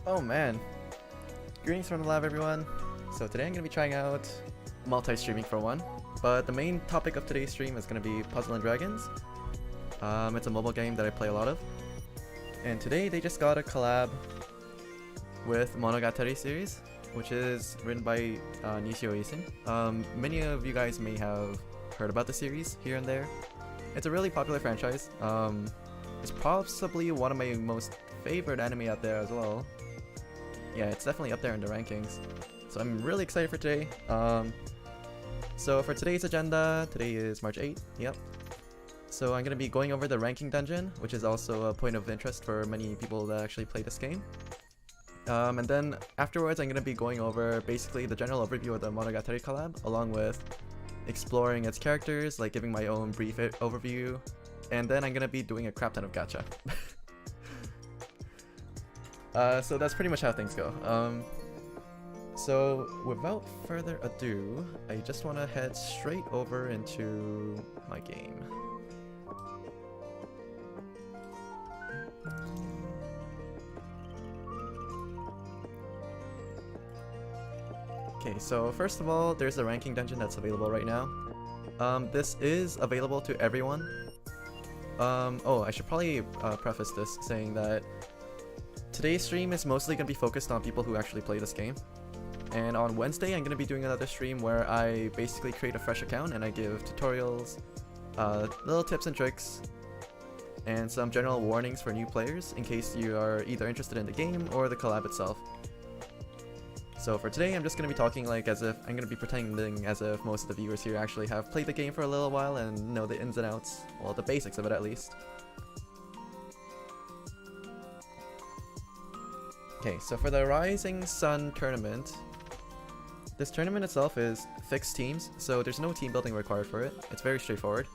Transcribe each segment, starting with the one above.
Oh man. Greetings from the lab, everyone. So today I'm going to be trying out multi-streaming for one, but the main topic of today's stream is going to be Puzzle & Dragons. It's a mobile game that I play a lot of. And today they just got a collab with Monogatari series, which is written by Nishio Isin. Many of you guys may have heard about the series here and there. It's a really popular franchise. It's possibly one of my most favorite anime out there as well. Yeah, it's definitely up there in the rankings. So I'm really excited for today. So for today's agenda, today is March 8th, yep. So I'm going to be going over the ranking dungeon, which is also a point of interest for many people that actually play this game. And then afterwards I'm going to be going over basically the general overview of the Monogatari Collab, along with exploring its characters, like giving my own brief overview, and then I'm going to be doing a crap ton of gacha. So that's pretty much how things go. So without further ado, I just want to head straight over into my game. Okay, so first of all, there's the ranking dungeon that's available right now. This is available to everyone. Oh, I should probably preface this saying that today's stream is mostly going to be focused on people who actually play this game. And on Wednesday, I'm going to be doing another stream where I basically create a fresh account and I give tutorials, little tips and tricks, and some general warnings for new players in case you are either interested in the game or the collab itself. So for today, I'm just going to be talking like as if, I'm going to be pretending as if most of the viewers here actually have played the game for a little while and know the ins and outs, well, the basics of it at least. Okay, so for the Rising Sun tournament, this tournament itself is fixed teams, so there's no team building required for it. It's very straightforward.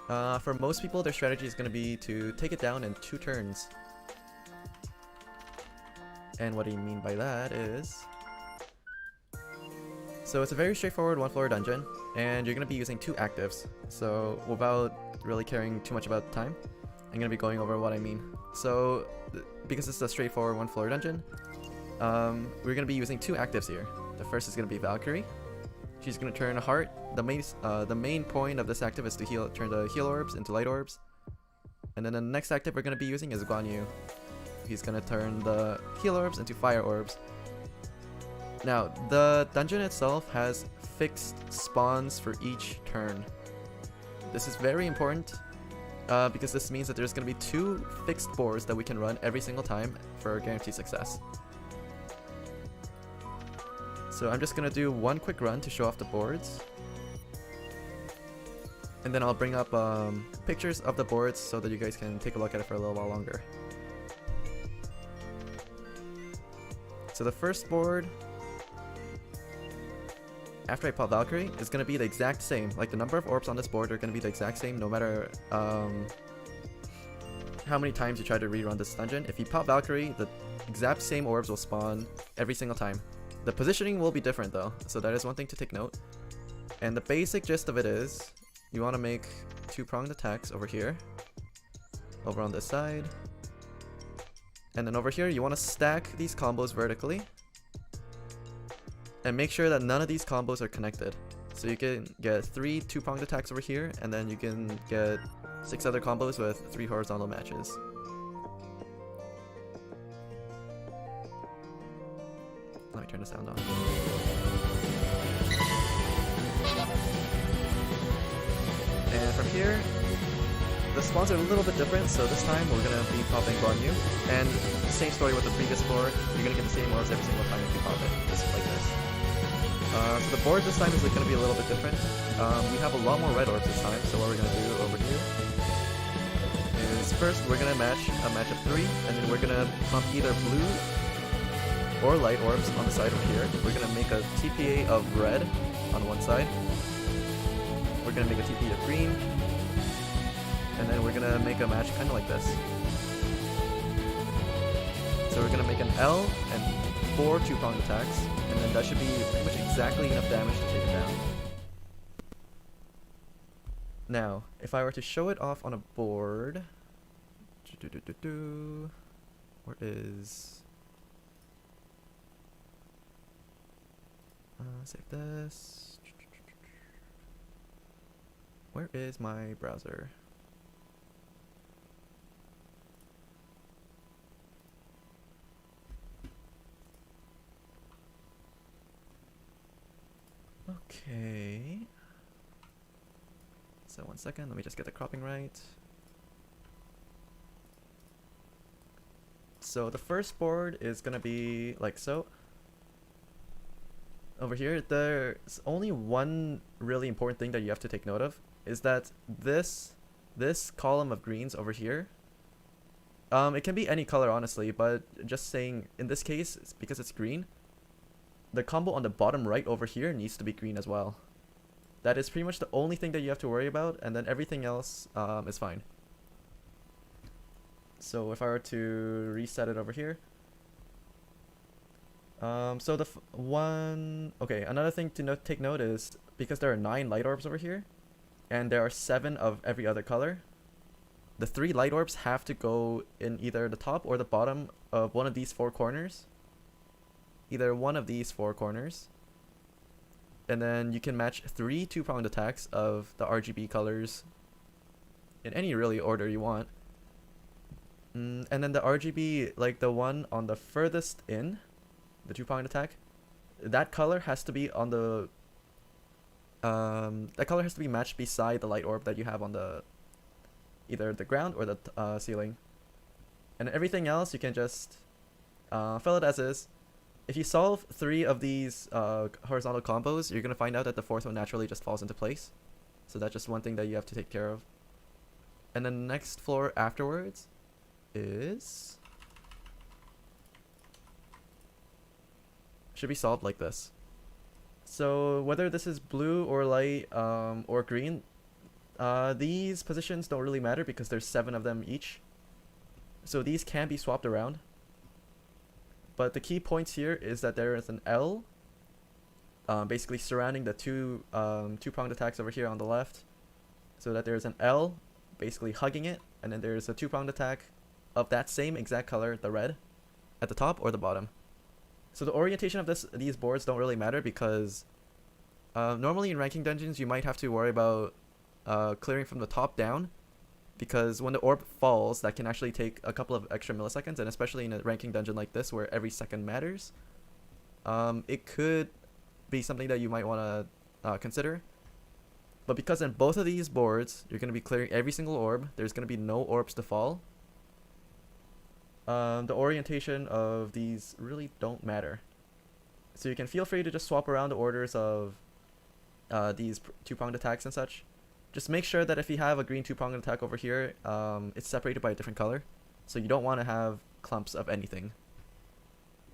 For most people, their strategy is going to be to take it down in 2 turns. And what I mean by that is, so it's a very straightforward 1-floor dungeon, and you're going to be using 2 actives. So without really caring too much about time, I'm going to be going over what I mean. So because it's a straightforward 1-floor dungeon, we're going to be using 2 actives here. The first is going to be Valkyrie. She's going to turn a heart. The main point of this active is to turn the heal orbs into light orbs. And then the next active we're going to be using is Guan Yu. He's going to turn the heal orbs into fire orbs. Now, the dungeon itself has fixed spawns for each turn. This is very important because this means that there's going to be 2 fixed boards that we can run every single time for guaranteed success. So I'm just going to do one quick run to show off the boards. And then I'll bring up pictures of the boards so that you guys can take a look at it for a little while longer. So the first board, after I pop Valkyrie, is going to be the exact same. Like the number of orbs on this board are going to be the exact same no matter how many times you try to rerun this dungeon. If you pop Valkyrie, the exact same orbs will spawn every single time. The positioning will be different though, so that is one thing to take note. And the basic gist of it is, you want to make 2-pronged attacks over here, over on this side, and then over here you want to stack these combos vertically, and make sure that none of these combos are connected. So you can get 3 2-pronged attacks over here, and then you can get 6 other combos with 3 horizontal matches. Let me turn the sound on. And from here, the spawns are a little bit different, so this time we're going to be popping Guan Yu. And same story with the previous board, you're going to get the same orbs every single time if you pop it, just like this. So the board this time is going to be a little bit different. We have a lot more red orbs this time, so what we're going to do over here is first we're going to match a match of 3, and then we're going to pump either blue or light orbs on the side over here. We're going to make a TPA of red on one side. We're going to make a TPA of green. And then we're going to make a match kind of like this. So we're going to make an L and 4 2-pronged attacks. And then that should be pretty much exactly enough damage to take it down. Now, if I were to show it off on a board... Where is... Save this. Where is my browser? Okay. So 1 second, let me just get the cropping right. So the first board is gonna be like so. Over here, there's only one really important thing that you have to take note of, is that this column of greens over here, it can be any color honestly, but just saying in this case, it's because it's green, the combo on the bottom right over here needs to be green as well. That is pretty much the only thing that you have to worry about, and then everything else is fine. So if I were to reset it over here, so the another thing to take note is, because there are 9 light orbs over here, and there are 7 of every other color, the 3 light orbs have to go in either the top or the bottom of one of these 4 corners. Either one of these 4 corners. And then you can match 3 2-pronged attacks of the RGB colors in any really order you want. And then the RGB, like the one on the furthest in, the 2-pronged attack, that color has to be on the that color has to be matched beside the light orb that you have on the either the ground or the ceiling. And everything else you can just fill it as is. If you solve 3 of these horizontal combos, you're gonna find out that the 4th one naturally just falls into place. So that's just one thing that you have to take care of. And then the next floor afterwards is should be solved like this. So whether this is blue or light or green, these positions don't really matter because there's 7 of them each. So these can be swapped around. But the key points here is that there is an L basically surrounding the 2-pronged attacks over here on the left. So that there's an L basically hugging it, and then there's a 2-pronged attack of that same exact color, the red, at the top or the bottom. So the orientation of these boards don't really matter because normally in ranking dungeons you might have to worry about clearing from the top down, because when the orb falls, that can actually take a couple of extra milliseconds, and especially in a ranking dungeon like this where every second matters, it could be something that you might want to consider. But because in both of these boards you're going to be clearing every single orb, there's going to be no orbs to fall, the orientation of these really don't matter. So you can feel free to just swap around the orders of these 2-pronged attacks and such. Just make sure that if you have a green 2-pronged attack over here, it's separated by a different color. So you don't want to have clumps of anything.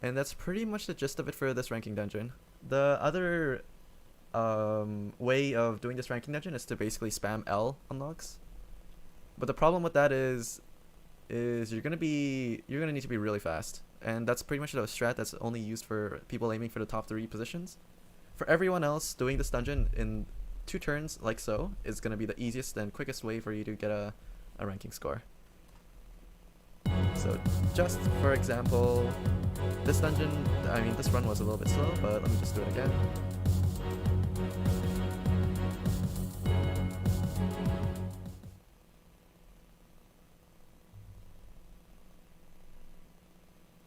And that's pretty much the gist of it for this ranking dungeon. The other way of doing this ranking dungeon is to basically spam L unlocks. But the problem with that is you're gonna need to be really fast. And that's pretty much the strat that's only used for people aiming for the top 3 positions. For everyone else, doing this dungeon in 2 turns like so is going to be the easiest and quickest way for you to get a ranking score. So just for example, this dungeon, this run was a little bit slow, but let me just do it again.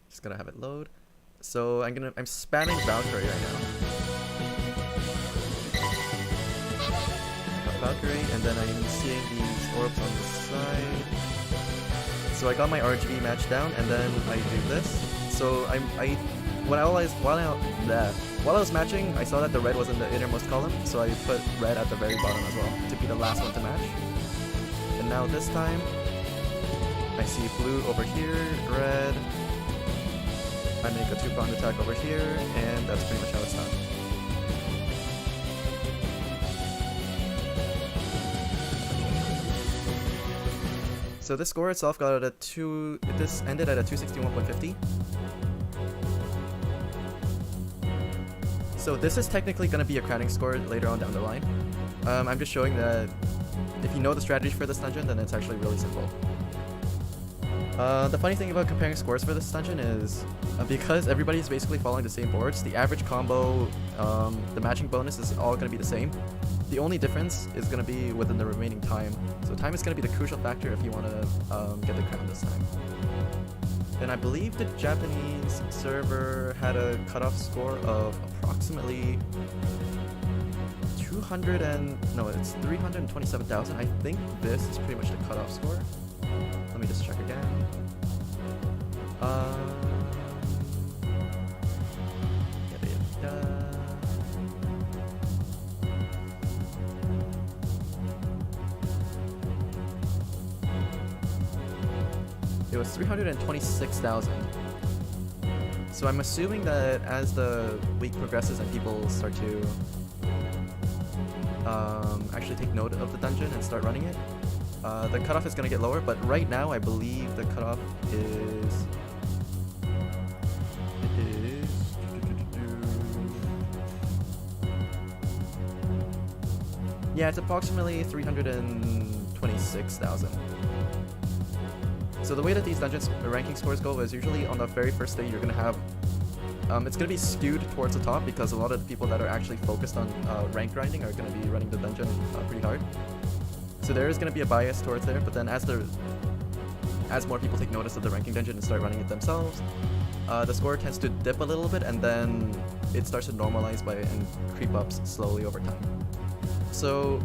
Just gonna have it load. So I'm spamming Valkyrie right now. Valkyrie, and then I'm seeing these orbs on the side. So I got my RGB match down, and then I do this. So while I was matching, I saw that the red was in the innermost column, so I put red at the very bottom as well to be the last one to match. And now this time, I see blue over here, red. I make a 2-pronged attack over here, and that's pretty much how it's done. So this score itself got at this ended at a 261.50. So this is technically going to be a crowning score later on down the line. I'm just showing that if you know the strategy for this dungeon, then it's actually really simple. The funny thing about comparing scores for this dungeon is because everybody's basically following the same boards, the average combo, the matching bonus is all going to be the same. The only difference is going to be within the remaining time. So time is going to be the crucial factor if you want to get the crown this time. And I believe the Japanese server had a cutoff score of approximately 327,000. I think this is pretty much the cutoff score. Let me just check again. It was 326,000. So I'm assuming that as the week progresses and people start to actually take note of the dungeon and start running it, the cutoff is going to get lower, but right now I believe the cutoff is... Yeah, it's approximately 326,000. So the way that these dungeons ranking scores go is usually on the very first day you're going to have... it's going to be skewed towards the top because a lot of the people that are actually focused on rank grinding are going to be running the dungeon pretty hard. So there is going to be a bias towards there, but then as more people take notice of the ranking dungeon and start running it themselves, the score tends to dip a little bit and then it starts to normalize and creep up slowly over time. So,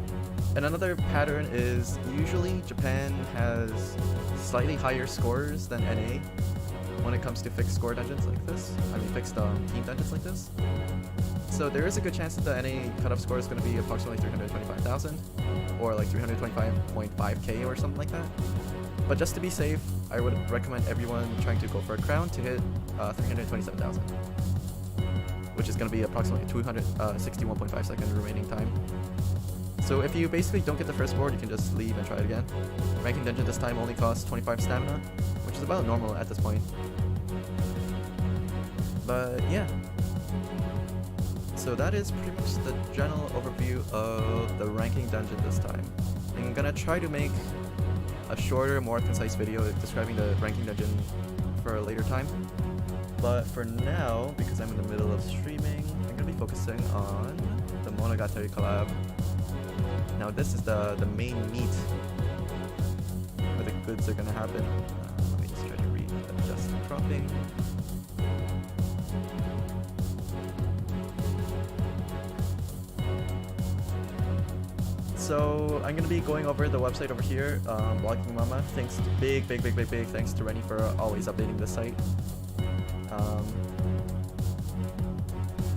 and another pattern is usually Japan has slightly higher scores than NA when it comes to fixed score dungeons like this. I mean fixed team dungeons like this. So there is a good chance that the NA cutoff score is going to be approximately 325,000 or like 325.5k or something like that. But just to be safe, I would recommend everyone trying to go for a crown to hit 327,000, which is going to be approximately 261.5 second remaining time. So if you basically don't get the first board, you can just leave and try it again. Ranking dungeon this time only costs 25 stamina, which is about normal at this point. But yeah. So that is pretty much the general overview of the ranking dungeon this time. I'm gonna try to make a shorter, more concise video describing the ranking dungeon for a later time. But for now, because I'm in the middle of streaming, I'm gonna be focusing on the Monogatari Collab. Now this is the main meat where the goods are gonna happen. Let me just try to adjust the cropping. So I'm gonna be going over the website over here, Blogging Mama. Thanks, big thanks to Rennie for always updating the site.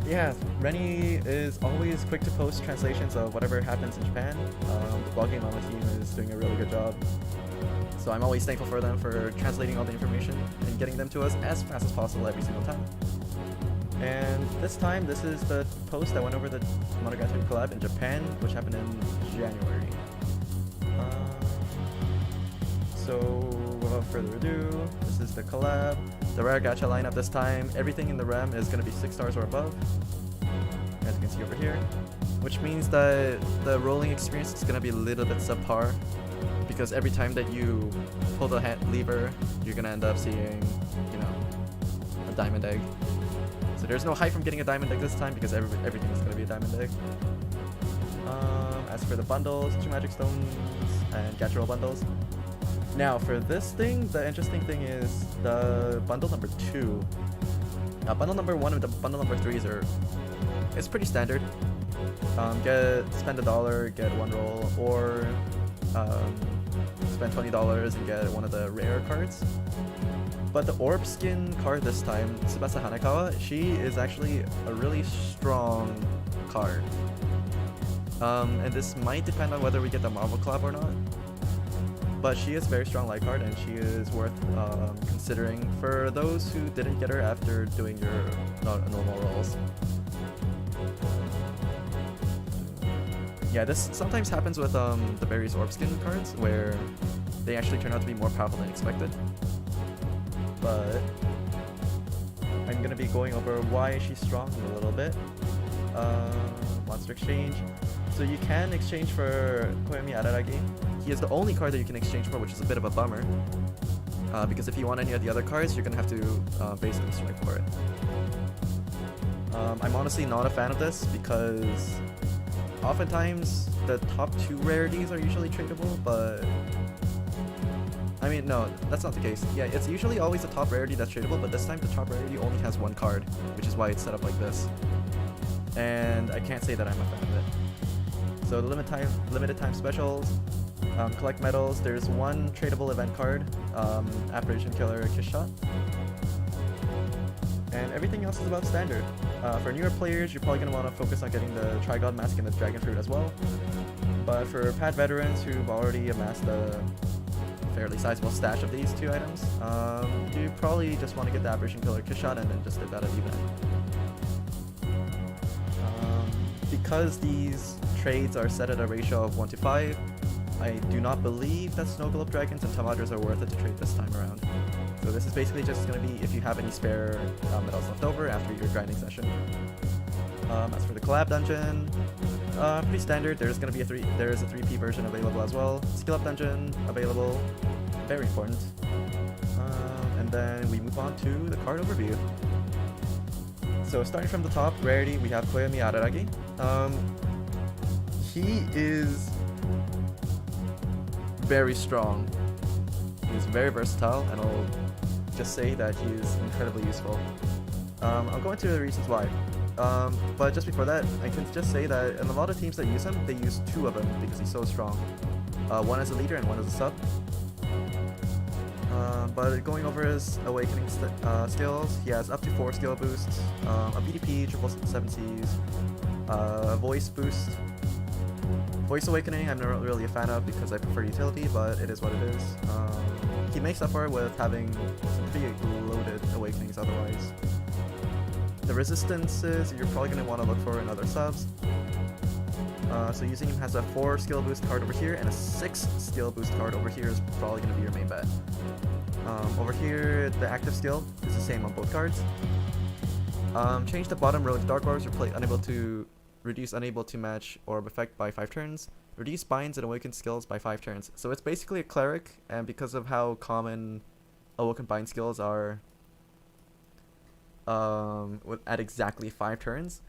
Yeah, Rennie is always quick to post translations of whatever happens in Japan. The Blogging Mama team is doing a really good job. So I'm always thankful for them for translating all the information and getting them to us as fast as possible every single time. And this time, this is the post that went over the Monogatari Collab in Japan, which happened in January. So without further ado, this is the collab. The rare gacha lineup this time. Everything in the REM is going to be 6 stars or above, as you can see over here. Which means that the rolling experience is going to be a little bit subpar, because every time that you pull the lever, you're going to end up seeing, you know, a diamond egg. So there's no hype from getting a diamond egg this time because everything is going to be a diamond egg. As for the bundles, 2 magic stones and gacha roll bundles. Now for this thing, the interesting thing is the bundle number 2. Bundle number 1 and the bundle number 3 it's pretty standard. Spend $1, get 1 roll, or spend $20 and get one of the rare cards. But the orb skin card this time, Tsubasa Hanekawa, she is actually a really strong card. And this might depend on whether we get the Marvel Collab or not. But she is a very strong light card and she is worth considering for those who didn't get her after doing your normal rolls. Yeah, this sometimes happens with the various orb skin cards where they actually turn out to be more powerful than expected. But I'm going to be going over why she's strong in a little bit. Monster exchange. So you can exchange for Koyomi Araragi. He is the only card that you can exchange for, which is a bit of a bummer. because if you want any of the other cards, you're gonna have to basically strike for it. I'm honestly not a fan of this because oftentimes the top 2 rarities are usually tradable, but I mean, no, that's not the case. Yeah, it's usually always the top rarity that's tradable, but this time the top rarity only has 1 card, which is why it's set up like this. And I can't say that I'm a fan of it. So the limited time specials, collect medals. There's 1 tradable event card, Apparition Killer Kiss Shot. And everything else is about standard. For newer players, you're probably going to want to focus on getting the Trigod Mask and the Dragon Fruit as well. But for pad veterans who've already amassed a fairly sizable stash of these 2 items, you probably just want to get the Apparition Killer Kiss Shot and then just dip that at even. Because these trades are set at a ratio of 1 to 5, I do not believe that Snow Globe Dragons and Tamadras are worth it to trade this time around. So this is basically just going to be if you have any spare medals left over after your grinding session. As for the collab dungeon, pretty standard. There's going to be there is a 3P version available as well. Skill up dungeon available, very important. And then we move on to the card overview. So starting from the top, rarity, we have Koyomi Araragi. He is very strong. He's very versatile, and I'll just say that he is incredibly useful. I'll go into the reasons why. But just before that, I can just say that in a lot of teams that use him, they use 2 of him because he's so strong. 1 as a leader and 1 as a sub. But going over his awakening skills, he has up to 4 skill boosts, a BDP, 777Cs, voice boost. Voice awakening I'm not really a fan of because I prefer utility, but it is what it is. He makes up for it with having some pretty loaded awakenings otherwise. The resistances you're probably going to want to look for in other subs. So using him has a 4 skill boost card over here and a 6 skill boost card over here is probably going to be your main bet. Over here, the active skill is the same on both cards. Change the bottom row to Dark Orbs, reduce unable to match orb effect by 5 turns. Reduce binds and awaken skills by 5 turns. So it's basically a cleric, and because of how common awoken bind skills are at exactly 5 turns,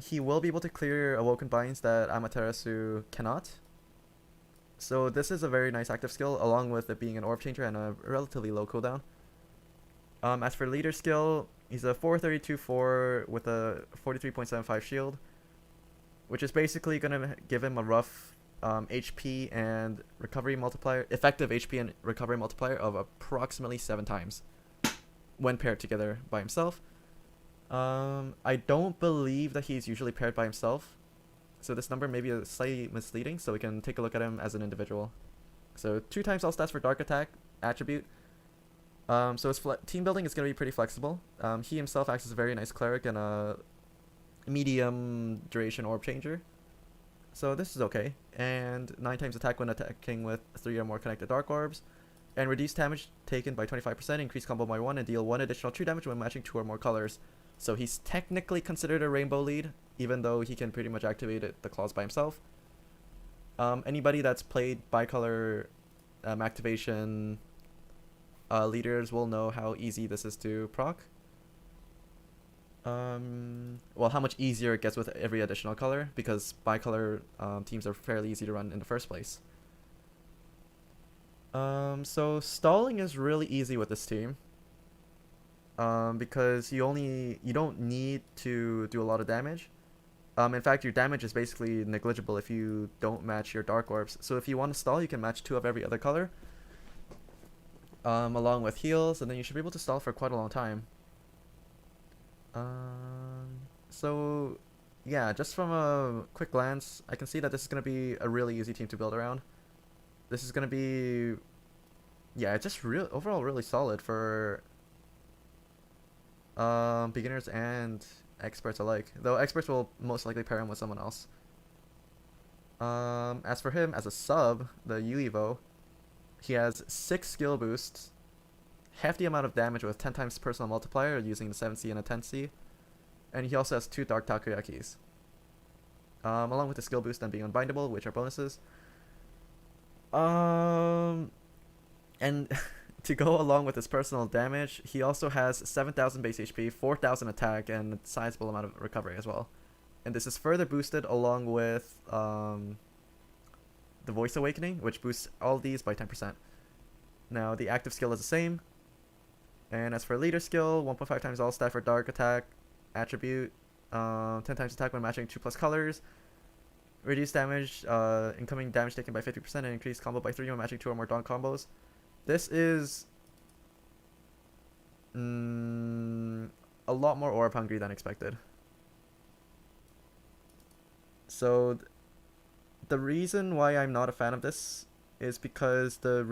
he will be able to clear awoken binds that Amaterasu cannot. So this is a very nice active skill, along with it being an orb changer and a relatively low cooldown. As for leader skill, he's a 432-4 with a 43.75 shield, which is basically going to give him a rough HP and recovery multiplier, effective HP and recovery multiplier of approximately 7 times when paired together by himself. I don't believe that he's usually paired by himself, so this number may be slightly misleading, so we can take a look at him as an individual. So 2 times all stats for dark attack attribute. So his team building is going to be pretty flexible. He himself acts as a very nice cleric and a medium duration orb changer, so this is okay. And 9 times attack when attacking with 3 or more connected dark orbs, and reduce damage taken by 25%, increase combo by 1, and deal 1 additional true damage when matching 2 or more colors. So he's technically considered a rainbow lead, even though he can pretty much activate the claws by himself. Anybody that's played bicolor activation leaders will know how easy this is to proc. Well, how much easier it gets with every additional color, because bicolor teams are fairly easy to run in the first place. So stalling is really easy with this team, because you don't need to do a lot of damage. In fact, your damage is basically negligible if you don't match your dark orbs. So if you want to stall, you can match 2 of every other color, along with heals, and then you should be able to stall for quite a long time. So yeah, just from a quick glance, I can see that this is going to be a really easy team to build around. This is going to be, yeah, just overall really solid for beginners and experts alike, though experts will most likely pair him with someone else. As for him as a sub, the U-Evo, he has 6 skill boosts, half the amount of damage with 10 times personal multiplier using the 7C and a 10C, and he also has 2 dark takoyakis, along with the skill boost and being unbindable, which are bonuses. And to go along with his personal damage, he also has 7,000 base HP, 4,000 attack, and a sizable amount of recovery as well. And this is further boosted along with the Voice Awakening, which boosts all these by 10%. Now, the active skill is the same. And as for leader skill, 1.5 times all stat for dark attack, attribute, 10 times attack when matching 2+ colors, reduce damage, incoming damage taken by 50%, and increase combo by 3 when matching 2 or more dawn combos. This is a lot more orb hungry than expected. So the reason why I'm not a fan of this is because the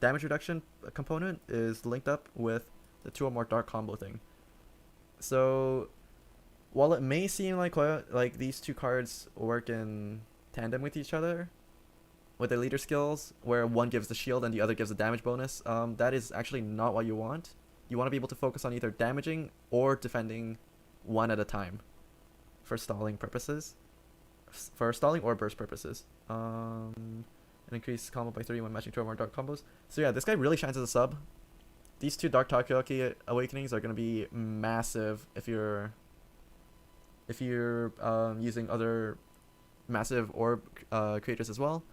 damage reduction component is linked up with the 2 or more dark combo thing. So while it may seem like these two cards work in tandem with each other with their leader skills, where one gives the shield and the other gives the damage bonus, that is actually not what you want. You want to be able to focus on either damaging or defending one at a time for stalling purposes. For stalling or burst purposes. And increase combo by 3 when matching 2 or more dark combos. So yeah, this guy really shines as a sub. These two Dark Takoyaki Awakenings are going to be massive if you're using other massive orb creators as well.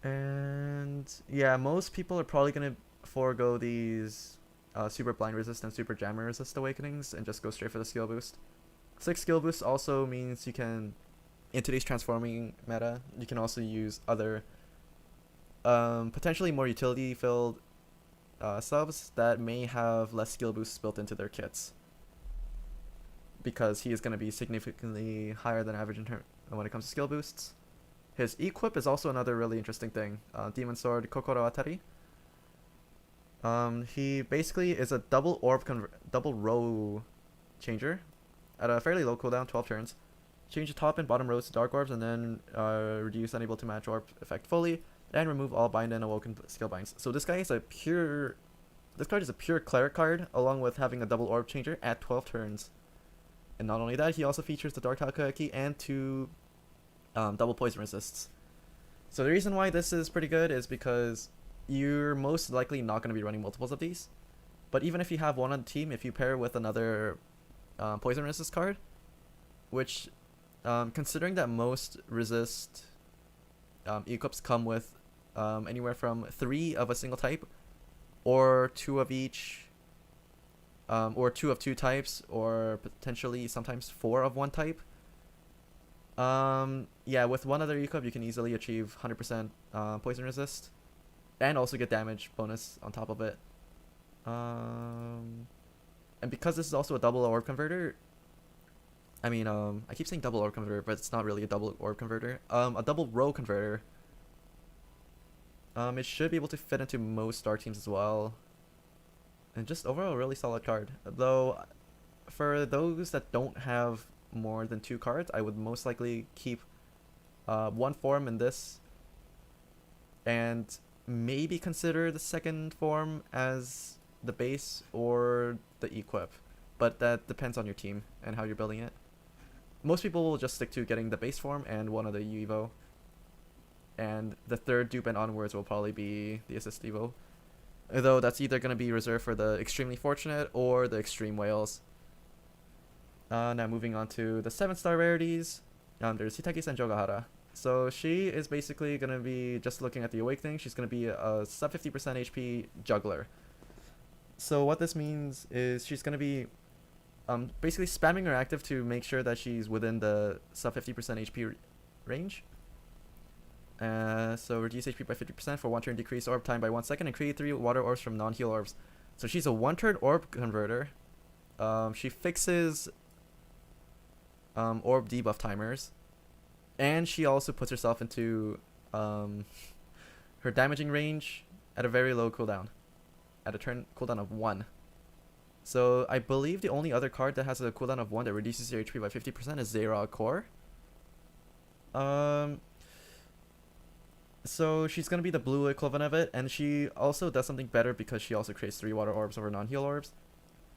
And yeah, most people are probably going to forego these super blind resist and super jammer resist awakenings and just go straight for the skill boost. 6 skill boost also means you can, in today's transforming meta, you can also use other potentially more utility filled subs that may have less skill boosts built into their kits, because he is going to be significantly higher than average when it comes to skill boosts. His equip is also another really interesting thing. Demon Sword Kokoro Atari. He basically is a double row changer at a fairly low cooldown, 12 turns. Change the top and bottom rows to dark orbs, and then reduce unable to match orb effect fully, and remove all bind and awoken skill binds. So this card is a pure cleric card, along with having a double orb changer at 12 turns. And not only that, he also features the Dark Takoyaki and 2 double poison resists. So the reason why this is pretty good is because you're most likely not going to be running multiples of these. But even if you have one on the team, if you pair with another poison resist card, which considering that most resist equips come with anywhere from 3 of a single type, or 2 of each, or 2 of 2 types, or potentially sometimes 4 of one type. Yeah, with one other equip you can easily achieve 100% poison resist, and also get damage bonus on top of it. And because this is also a double orb converter, I mean, I keep saying double orb converter, but it's not really a double orb converter. A double row converter. It should be able to fit into most star teams as well. And just overall a really solid card. Though, for those that don't have more than 2 cards, I would most likely keep one form in this, and maybe consider the second form as the base or the equip. But that depends on your team and how you're building it. Most people will just stick to getting the base form and one of the Evo. And the third dupe and onwards will probably be the assist Evo. Though that's either going to be reserved for the extremely fortunate or the extreme whales. Now moving on to the 7-star rarities. There's Hitagi Senjogahara. So she is basically going to be, just looking at the awakening, she's going to be a sub 50% HP juggler. So what this means is she's going to be basically spamming her active to make sure that she's within the sub 50% HP range. So reduce HP by 50% for 1 turn, decrease orb time by 1 second, and create 3 water orbs from non-heal orbs. So she's a 1-turn orb converter. She fixes orb debuff timers, and she also puts herself into her damaging range at a very low cooldown, at a turn cooldown of 1. So I believe the only other card that has a cooldown of 1 that reduces your HP by 50% is Zera Core. So she's going to be the blue equivalent of it, and she also does something better because she also creates 3 water orbs over non-heal orbs.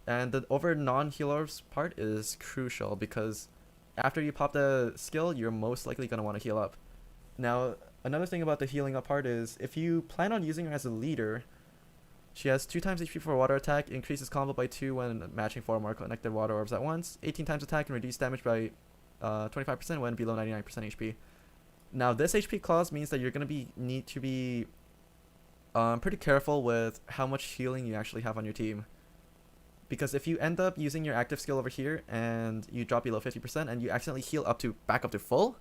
And the over non-heal orbs part is crucial because after you pop the skill, you're most likely going to want to heal up. Now, another thing about the healing up part is if you plan on using her as a leader, she has 2 times HP for water attack, increases combo by 2 when matching 4 more connected water orbs at once, 18 times attack and reduce damage by 25% when below 99% HP. Now, this HP clause means that you're going to need to be pretty careful with how much healing you actually have on your team. Because if you end up using your active skill over here and you drop below 50% and you accidentally heal back up to full,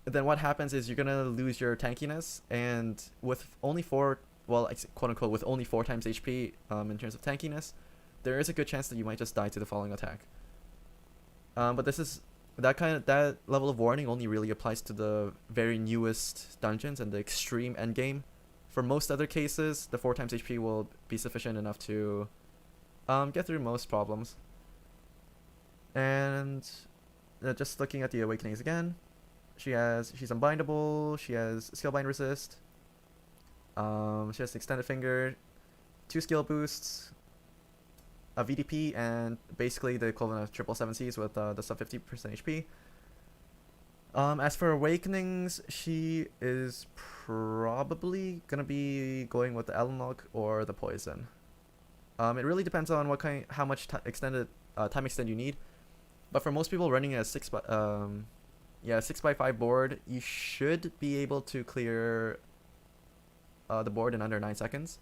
then what happens is you're going to lose your tankiness, and with only 4, well, quote unquote, with only 4 times HP in terms of tankiness, there is a good chance that you might just die to the following attack. But that level of warning only really applies to the very newest dungeons and the extreme endgame. For most other cases, the 4 times HP will be sufficient enough to get through most problems. And just looking at the awakenings again, she's unbindable, she has skill bind resist, she has extended finger, 2 skill boosts, a VDP, and basically the equivalent of 777Cs with the sub 50% HP. As for awakenings, she is probably gonna be going with the Elenlock or the poison. It really depends on how much time extend you need. But for most people running a 6x5 board, you should be able to clear the board in under 9 seconds.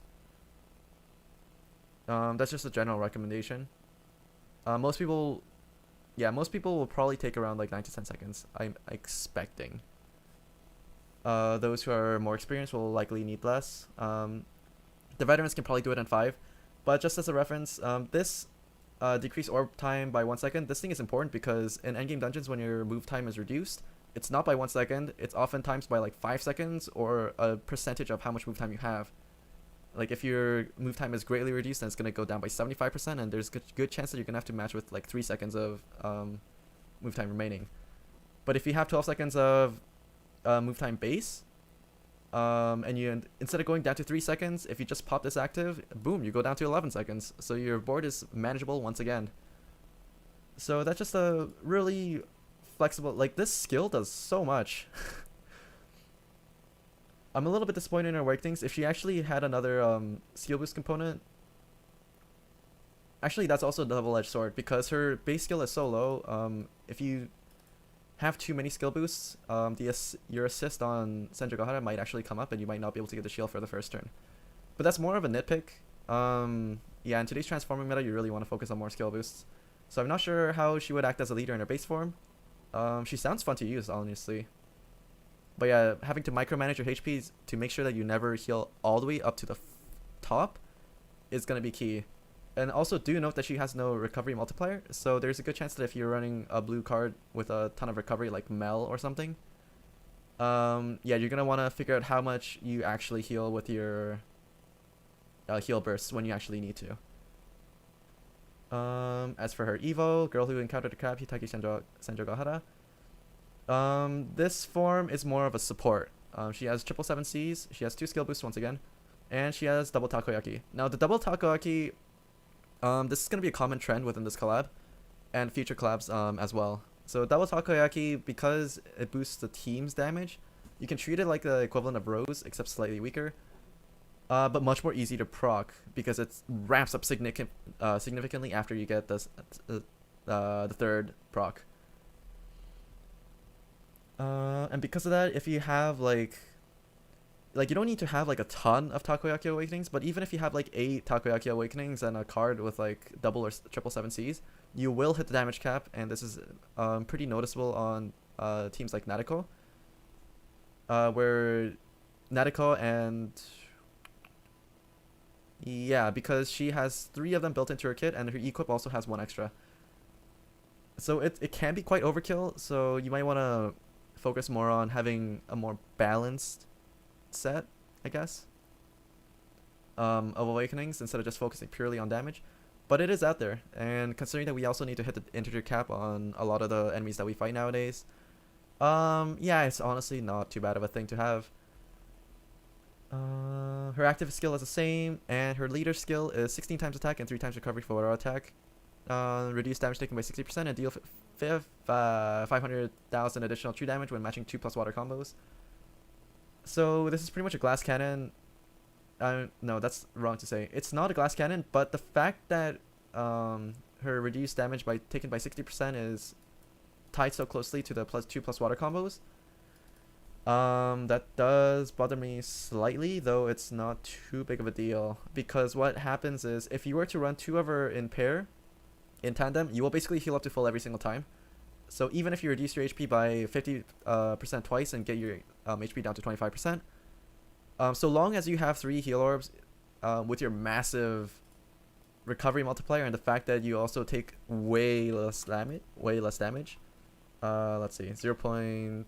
That's just a general recommendation. Most people will probably take around like 9 to 10 seconds, I'm expecting. Those who are more experienced will likely need less. The veterans can probably do it in 5. But just as a reference, this decrease orb time by 1 second, this thing is important because in endgame dungeons, when your move time is reduced, it's not by 1 second, it's oftentimes by like 5 seconds or a percentage of how much move time you have. Like if your move time is greatly reduced, then it's going to go down by 75%, and there's good chance that you're going to have to match with like 3 seconds of move time remaining. But if you have 12 seconds of move time base, and you instead of going down to 3 seconds, if you just pop this active, boom, you go down to 11 seconds. So your board is manageable once again. So that's just a really flexible, like this skill does so much. I'm a little bit disappointed in her awakenings. If she actually had another skill boost component, actually that's also a double-edged sword because her base skill is so low. If you have too many skill boosts, your assist on Senjogahara might actually come up and you might not be able to get the shield for the first turn. But that's more of a nitpick. Yeah, in today's transforming meta, you really want to focus on more skill boosts. So I'm not sure how she would act as a leader in her base form. She sounds fun to use, honestly. But yeah, having to micromanage your HPs to make sure that you never heal all the way up to the top is going to be key. And also do note that she has no recovery multiplier, so there's a good chance that if you're running a blue card with a ton of recovery like Mel or something, yeah, you're going to want to figure out how much you actually heal with your heal bursts when you actually need to. As for her Evo, Girl Who Encountered a Crab, Hitaki Senjogahara, this form is more of a support. She has 777Cs, she has 2 skill boosts once again, and she has double takoyaki. Now the double takoyaki, this is going to be a common trend within this collab and future collabs as well. So double takoyaki, because it boosts the team's damage, you can treat it like the equivalent of Rose except slightly weaker, but much more easy to proc because it ramps up significantly after you get the third proc. And because of that, if you have like you don't need to have like a ton of takoyaki awakenings, but even if you have like 8 takoyaki awakenings and a card with like double or 777Cs, you will hit the damage cap, and this is pretty noticeable on teams like Nadeko, where Nadeko and yeah, because she has 3 of them built into her kit and her equip also has 1 extra, so it can be quite overkill. So you might want to focus more on having a more balanced set, I guess, of awakenings instead of just focusing purely on damage. But it is out there, and considering that we also need to hit the integer cap on a lot of the enemies that we fight nowadays, yeah, it's honestly not too bad of a thing to have. Her active skill is the same, and her leader skill is 16 times attack and 3 times recovery for auto attack. Reduce damage taken by 60% and deal 500,000 additional true damage when matching 2+ water combos. So this is pretty much a glass cannon. No, that's wrong to say. It's not a glass cannon, but the fact that her reduced damage by taken by 60% is tied so closely to the +2 water combos. That does bother me slightly, though it's not too big of a deal, because what happens is if you were to run 2 of her in pair, in tandem, you will basically heal up to full every single time. So even if you reduce your HP by 50% twice and get your HP down to 25%, so long as you have 3 heal orbs with your massive recovery multiplier and the fact that you also take way less damage, let's see, 0.1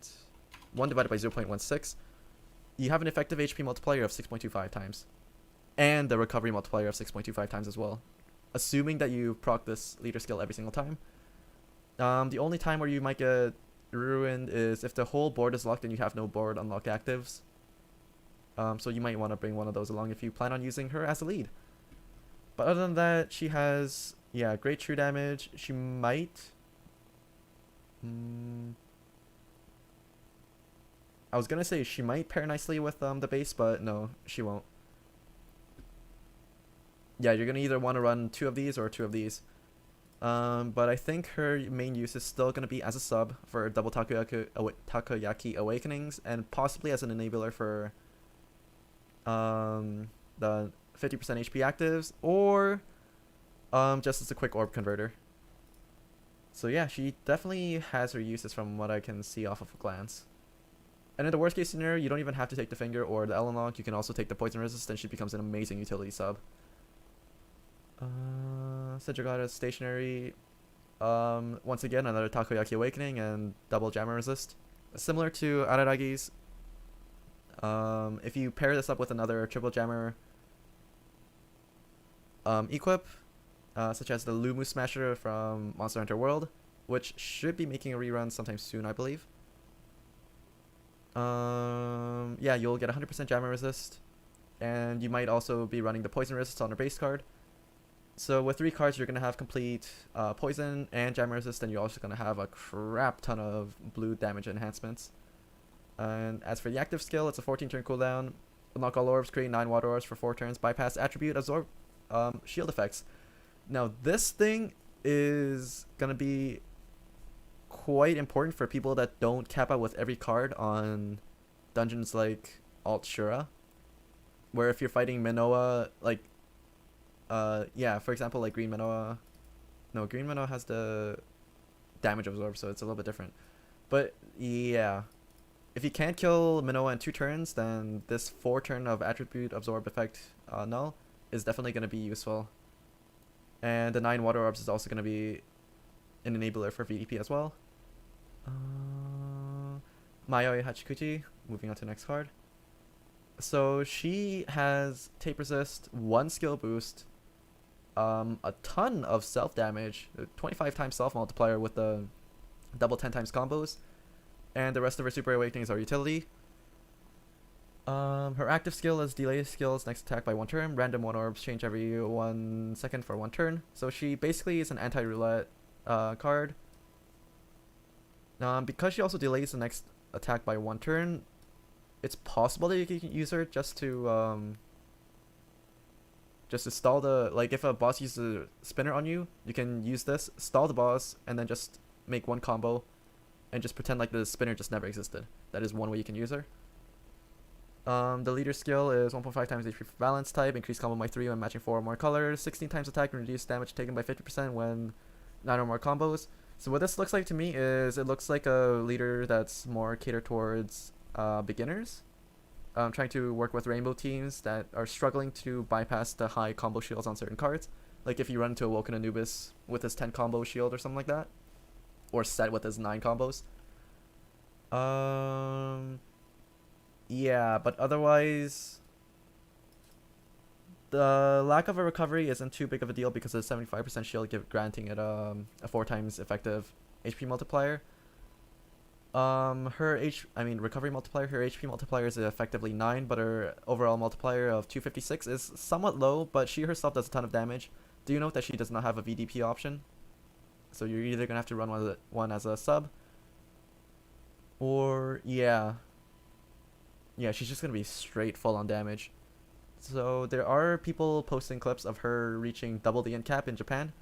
divided by 0.16, you have an effective HP multiplier of 6.25 times, and the recovery multiplier of 6.25 times as well, assuming that you proc this leader skill every single time. The only time where you might get ruined is if the whole board is locked and you have no board unlock actives. So you might want to bring one of those along if you plan on using her as a lead. But other than that, she has, yeah, great true damage. She might... I was gonna say she might pair nicely with the base, but no, she won't. Yeah, you're gonna either want to run 2 of these or 2 of these. But I think her main use is still gonna be as a sub for double Takoyaki Awakenings, and possibly as an enabler for the 50% HP actives, or just as a quick orb converter. So yeah, she definitely has her uses from what I can see off of a glance. And in the worst case scenario, you don't even have to take the finger or the Ellen lock. You can also take the poison resist, and she becomes an amazing utility sub. Senjugata stationary. Once again, another Takoyaki Awakening and double Jammer resist. Similar to Araragi's. If you pair this up with another triple Jammer equip, such as the Lumu Smasher from Monster Hunter World, which should be making a rerun sometime soon, I believe. Yeah, you'll get 100% Jammer resist, and you might also be running the poison resist on her base card. So with 3 cards, you're going to have complete poison and Jammer resist, and you're also going to have a crap ton of blue damage enhancements. And as for the active skill, it's a 14-turn cooldown. Unlock all orbs, create 9 water orbs for 4 turns, bypass attribute, absorb shield effects. Now this thing is going to be quite important for people that don't cap out with every card on dungeons like Alt Shura, where if you're fighting Minoa, like yeah, for example, like Green Minoa. No, Green Minoa has the damage absorb, so it's a little bit different. But yeah, if you can't kill Minoa in 2 turns, then this 4-turn of attribute absorb effect null is definitely going to be useful. And the 9 water orbs is also going to be an enabler for VDP as well. Mayoi Hachikuji, moving on to the next card. So she has tape resist, 1 skill boost, a ton of self damage, 25 times self multiplier with the double 10 times combos, and the rest of her super awakenings are utility. Her active skill is delay skills next attack by 1 turn. Random 1 orbs change every 1 second for 1 turn. So she basically is an anti-roulette card. Because she also delays the next attack by 1 turn, it's possible that you can use her just to stall the, like if a boss uses a spinner on you, you can use this, stall the boss, and then just make 1 combo and just pretend like the spinner just never existed. That is one way you can use her. The leader skill is 1.5 times HP for balance type, increase combo by 3 when matching 4 or more colors, 16 times attack and reduce damage taken by 50% when 9 or more combos. So what this looks like to me is it looks like a leader that's more catered towards beginners. Trying to work with rainbow teams that are struggling to bypass the high combo shields on certain cards. Like if you run into a Woken Anubis with his 10 combo shield or something like that. Or set with his 9 combos. Yeah, but otherwise, the lack of a recovery isn't too big of a deal because of the 75% shield granting it a 4 times effective HP multiplier. Recovery multiplier, her HP multiplier is effectively 9, but her overall multiplier of 256 is somewhat low, but she herself does a ton of damage. Do you note that she does not have a VDP option? So you're either gonna have to run one as a sub, or yeah. yeah, she's just gonna be straight full on damage. So there are people posting clips of her reaching double the end cap in Japan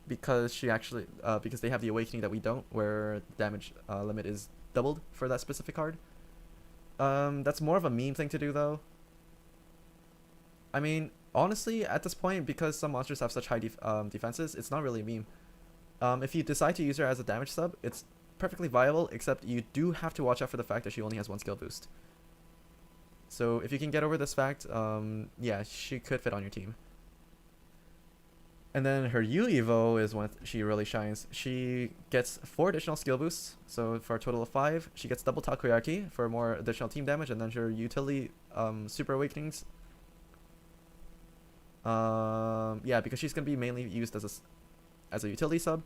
because she actually because they have the awakening that we don't, where damage limit is doubled for that specific card. That's more of a meme thing to do though. I mean, honestly, at this point, because some monsters have such high defenses, it's not really a meme. If you decide to use her as a damage sub, it's perfectly viable, except you do have to watch out for the fact that she only has one skill boost. So if you can get over this fact, yeah, she could fit on your team. And then her U Evo is when she really shines. She gets 4 additional skill boosts, so for a total of 5. She gets double Takoyaki for more additional team damage, and then her utility super awakenings. Yeah, because she's gonna be mainly used as a utility sub.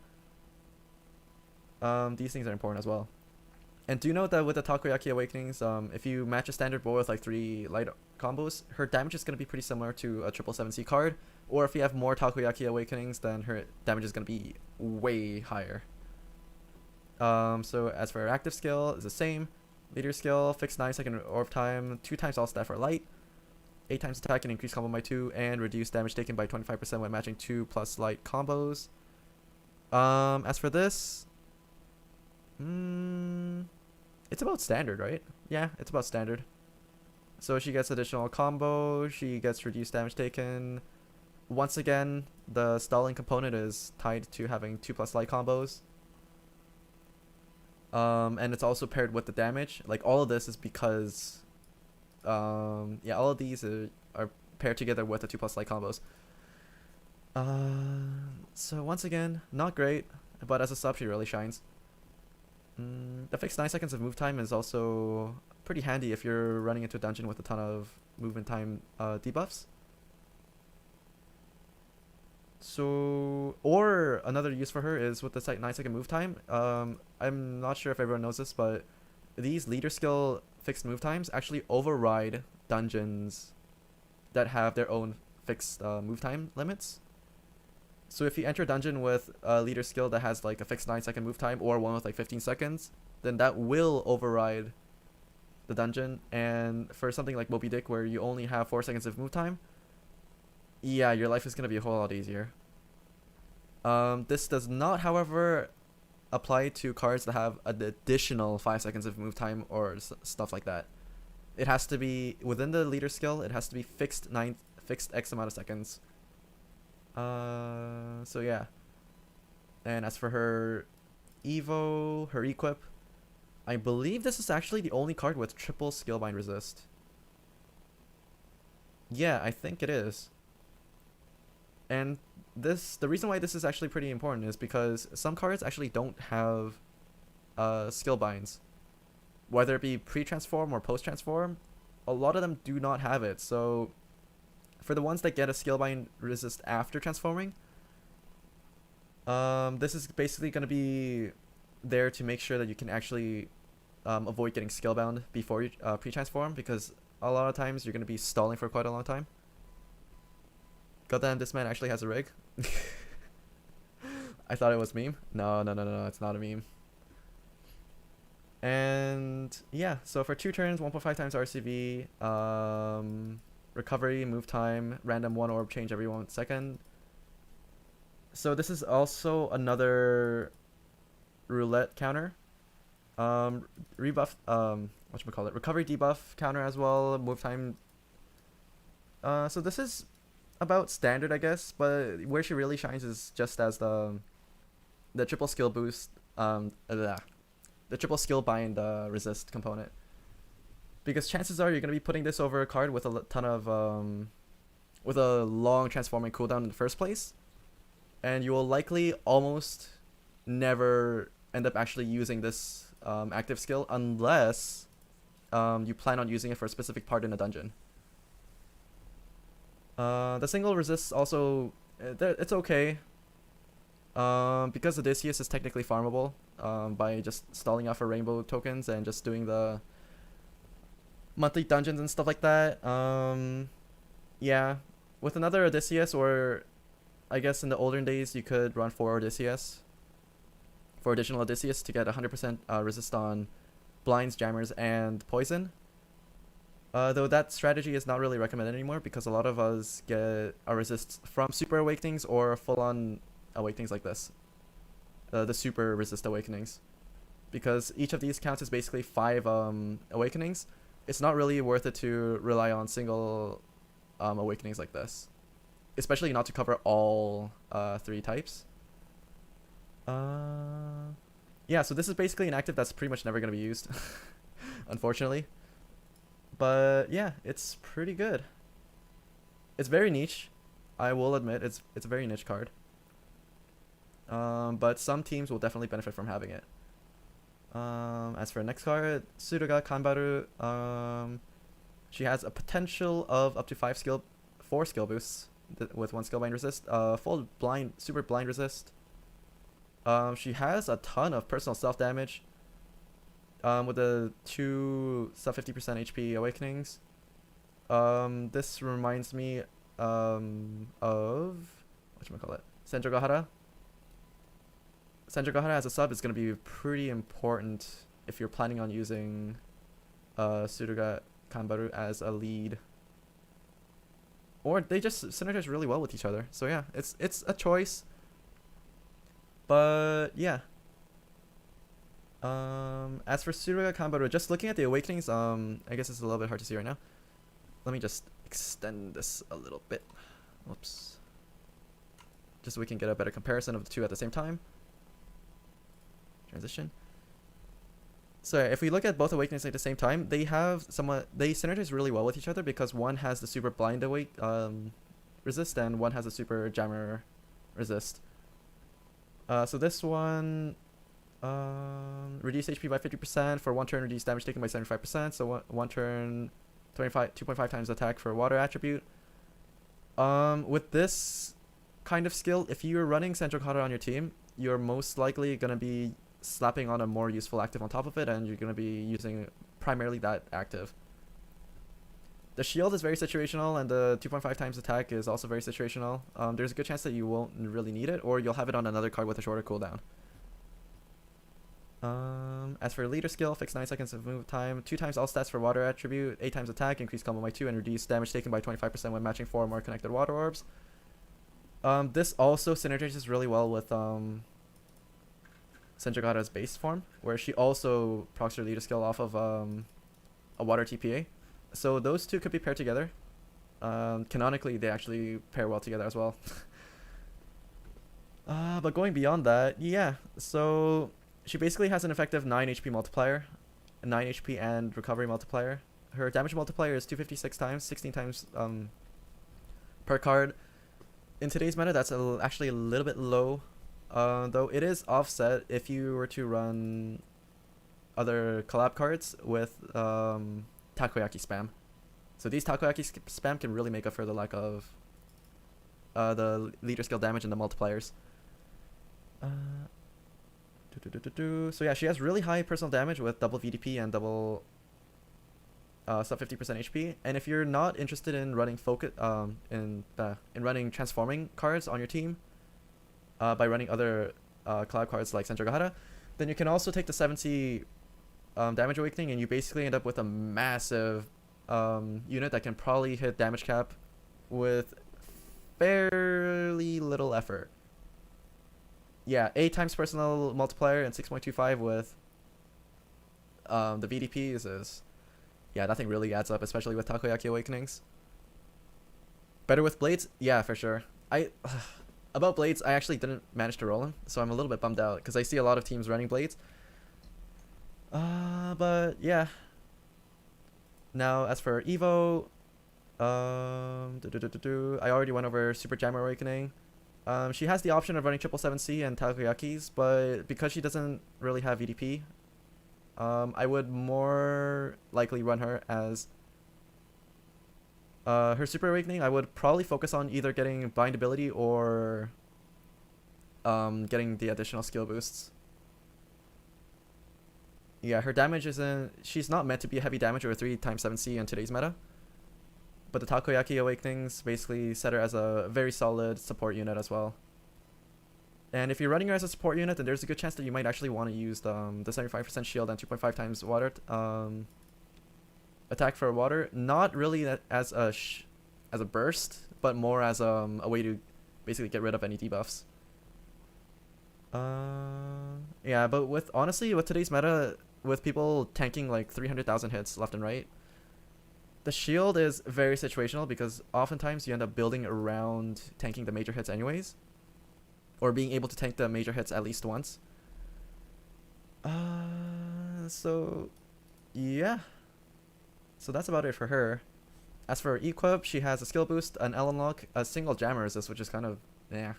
These things are important as well. And do note that with the Takoyaki awakenings, if you match a standard bow with like 3 light combos, her damage is gonna be pretty similar to a 777C card. Or if you have more Takoyaki awakenings, then her damage is gonna be way higher. So as for her active skill, it's the same. Leader skill, fixed 9-second orb time, 2 times all stat for light, 8 times attack and increase combo by 2, and reduce damage taken by 25% when matching 2 plus light combos. As for this, it's about standard, right? Yeah, it's about standard. So she gets additional combo, she gets reduced damage taken. Once again, the stalling component is tied to having 2 plus light combos. And it's also paired with the damage. Like, all of this is because yeah, all of these are paired together with the 2 plus light combos. So once again, not great, but as a sub she really shines. The fixed 9 seconds of move time is also pretty handy if you're running into a dungeon with a ton of movement time debuffs. So, or another use for her is with the 9-second move time. I'm not sure if everyone knows this, but these leader skill fixed move times actually override dungeons that have their own fixed move time limits. So if you enter a dungeon with a leader skill that has like a fixed 9-second move time, or one with like 15 seconds, then that will override the dungeon. And for something like Moby Dick, where you only have 4 seconds of move time, yeah, your life is going to be a whole lot easier. This does not, however, apply to cards that have an additional 5 seconds of move time or stuff like that. It has to be within the leader skill. It has to be fixed X amount of seconds. So yeah. And as for her Evo, her equip, I believe this is actually the only card with triple skill bind resist. Yeah, I think it is. And the reason why this is actually pretty important is because some cards actually don't have skill binds. Whether it be pre-transform or post-transform, a lot of them do not have it. So for the ones that get a skill bind resist after transforming, this is basically going to be there to make sure that you can actually avoid getting skill bound before you pre-transform, because a lot of times you're going to be stalling for quite a long time. Goddamn, this man actually has a rig. I thought it was meme. No, it's not a meme. And yeah, so for 2 turns, 1.5 times RCV, recovery, move time, random 1 orb change every 1 second. So this is also another roulette counter. Rebuff, whatchamacallit, recovery debuff counter as well, move time. So this is about standard, I guess, but where she really shines is just as the triple skill boost, the triple skill bind resist component. Because chances are you're gonna be putting this over a card with a ton of with a long transforming cooldown in the first place, and you will likely almost never end up actually using this active skill unless you plan on using it for a specific part in a dungeon. The single resists also, it's okay, because Odysseus is technically farmable by just stalling out for rainbow tokens and just doing the monthly dungeons and stuff like that. Yeah, with another Odysseus, or I guess in the olden days you could run 4 Odysseus, 4 additional Odysseus to get 100% resist on blinds, jammers, and poison. Though that strategy is not really recommended anymore because a lot of us get our resists from super awakenings or full-on awakenings like this. The super resist awakenings. Because each of these counts is basically 5 awakenings. It's not really worth it to rely on single awakenings like this. Especially not to cover all 3 types. Yeah, so this is basically an active that's pretty much never going to be used. Unfortunately. But yeah, it's pretty good. It's very niche. I will admit it's a very niche card. But some teams will definitely benefit from having it. As for next card, Tsuruga Kanbaru, she has a potential of up to 4 skill boosts with 1 skill bind resist, full blind, super blind resist. She has a ton of personal self damage, with the 2 sub 50% HP awakenings. This reminds me of whatchamacallit, Senjo Gahara. Senjo Gahara as a sub is going to be pretty important if you're planning on using Tsuruga Kanbaru as a lead. Or they just synergize really well with each other. So yeah, it's a choice. But yeah. As for Tsuruga Kanbaru, just looking at the awakenings, I guess it's a little bit hard to see right now. Let me just extend this a little bit. Whoops. Just so we can get a better comparison of the 2 at the same time. Transition. So if we look at both awakenings at the same time, they synergize really well with each other because one has the super blind resist and one has a super jammer resist. So this one reduce HP by 50% for 1 turn, reduce damage taken by 75%. So one turn, 2.5 times attack for water attribute. With this kind of skill, if you're running Senjo Gahara on your team, you're most likely gonna be slapping on a more useful active on top of it, and you're going to be using primarily that active. The shield is very situational, and the 2.5 times attack is also very situational. There's a good chance that you won't really need it, or you'll have it on another card with a shorter cooldown. As for leader skill, fix 9 seconds of move time, 2 times all stats for water attribute, 8 times attack, increase combo by 2, and reduce damage taken by 25% when matching 4 or more connected water orbs. This also synergizes really well with Senjo Gahara's base form, where she also procs her leader skill off of a water TPA. So those 2 could be paired together. Canonically, they actually pair well together as well. But going beyond that, yeah. So she basically has an effective 9 HP multiplier, 9 HP and recovery multiplier. Her damage multiplier is 256 times, 16 times per card. In today's meta, that's actually a little bit low. Though it is offset if you were to run other collab cards with takoyaki spam. So these takoyaki spam can really make up for the lack of the leader skill damage and the multipliers. So yeah, she has really high personal damage with double VDP and double sub 50% HP. And if you're not interested in running in running transforming cards on your team, by running other collab cards like Senjo Gahara, then you can also take the 7C damage awakening, and you basically end up with a massive unit that can probably hit damage cap with fairly little effort. Yeah, 8 times personal multiplier and 6.25 with the VDPs is, yeah, nothing really adds up, especially with takoyaki awakenings. Better with blades? Yeah, for sure. About blades, I actually didn't manage to roll them, so I'm a little bit bummed out because I see a lot of teams running blades. But yeah. Now, as for Evo, I already went over Super Jammer Awakening. She has the option of running 777C and takoyakis, but because she doesn't really have VDP, I would more likely run her as her Super Awakening. I would probably focus on either getting bind ability or getting the additional skill boosts. Yeah, her damage isn't... She's not meant to be a heavy damage or a 3 times 7C in today's meta. But the Takoyaki Awakenings basically set her as a very solid support unit as well. And if you're running her as a support unit, then there's a good chance that you might actually want to use the 75% shield and 2.5 times water attack for water, not really as a burst, but more as a way to basically get rid of any debuffs. Yeah, but honestly with today's meta, with people tanking like 300,000 hits left and right, the shield is very situational because oftentimes you end up building around tanking the major hits anyways, or being able to tank the major hits at least once. So yeah, so that's about it for her. As for her equip, she has a skill boost, an L unlock, a single jammer resist, which is kind of yeah.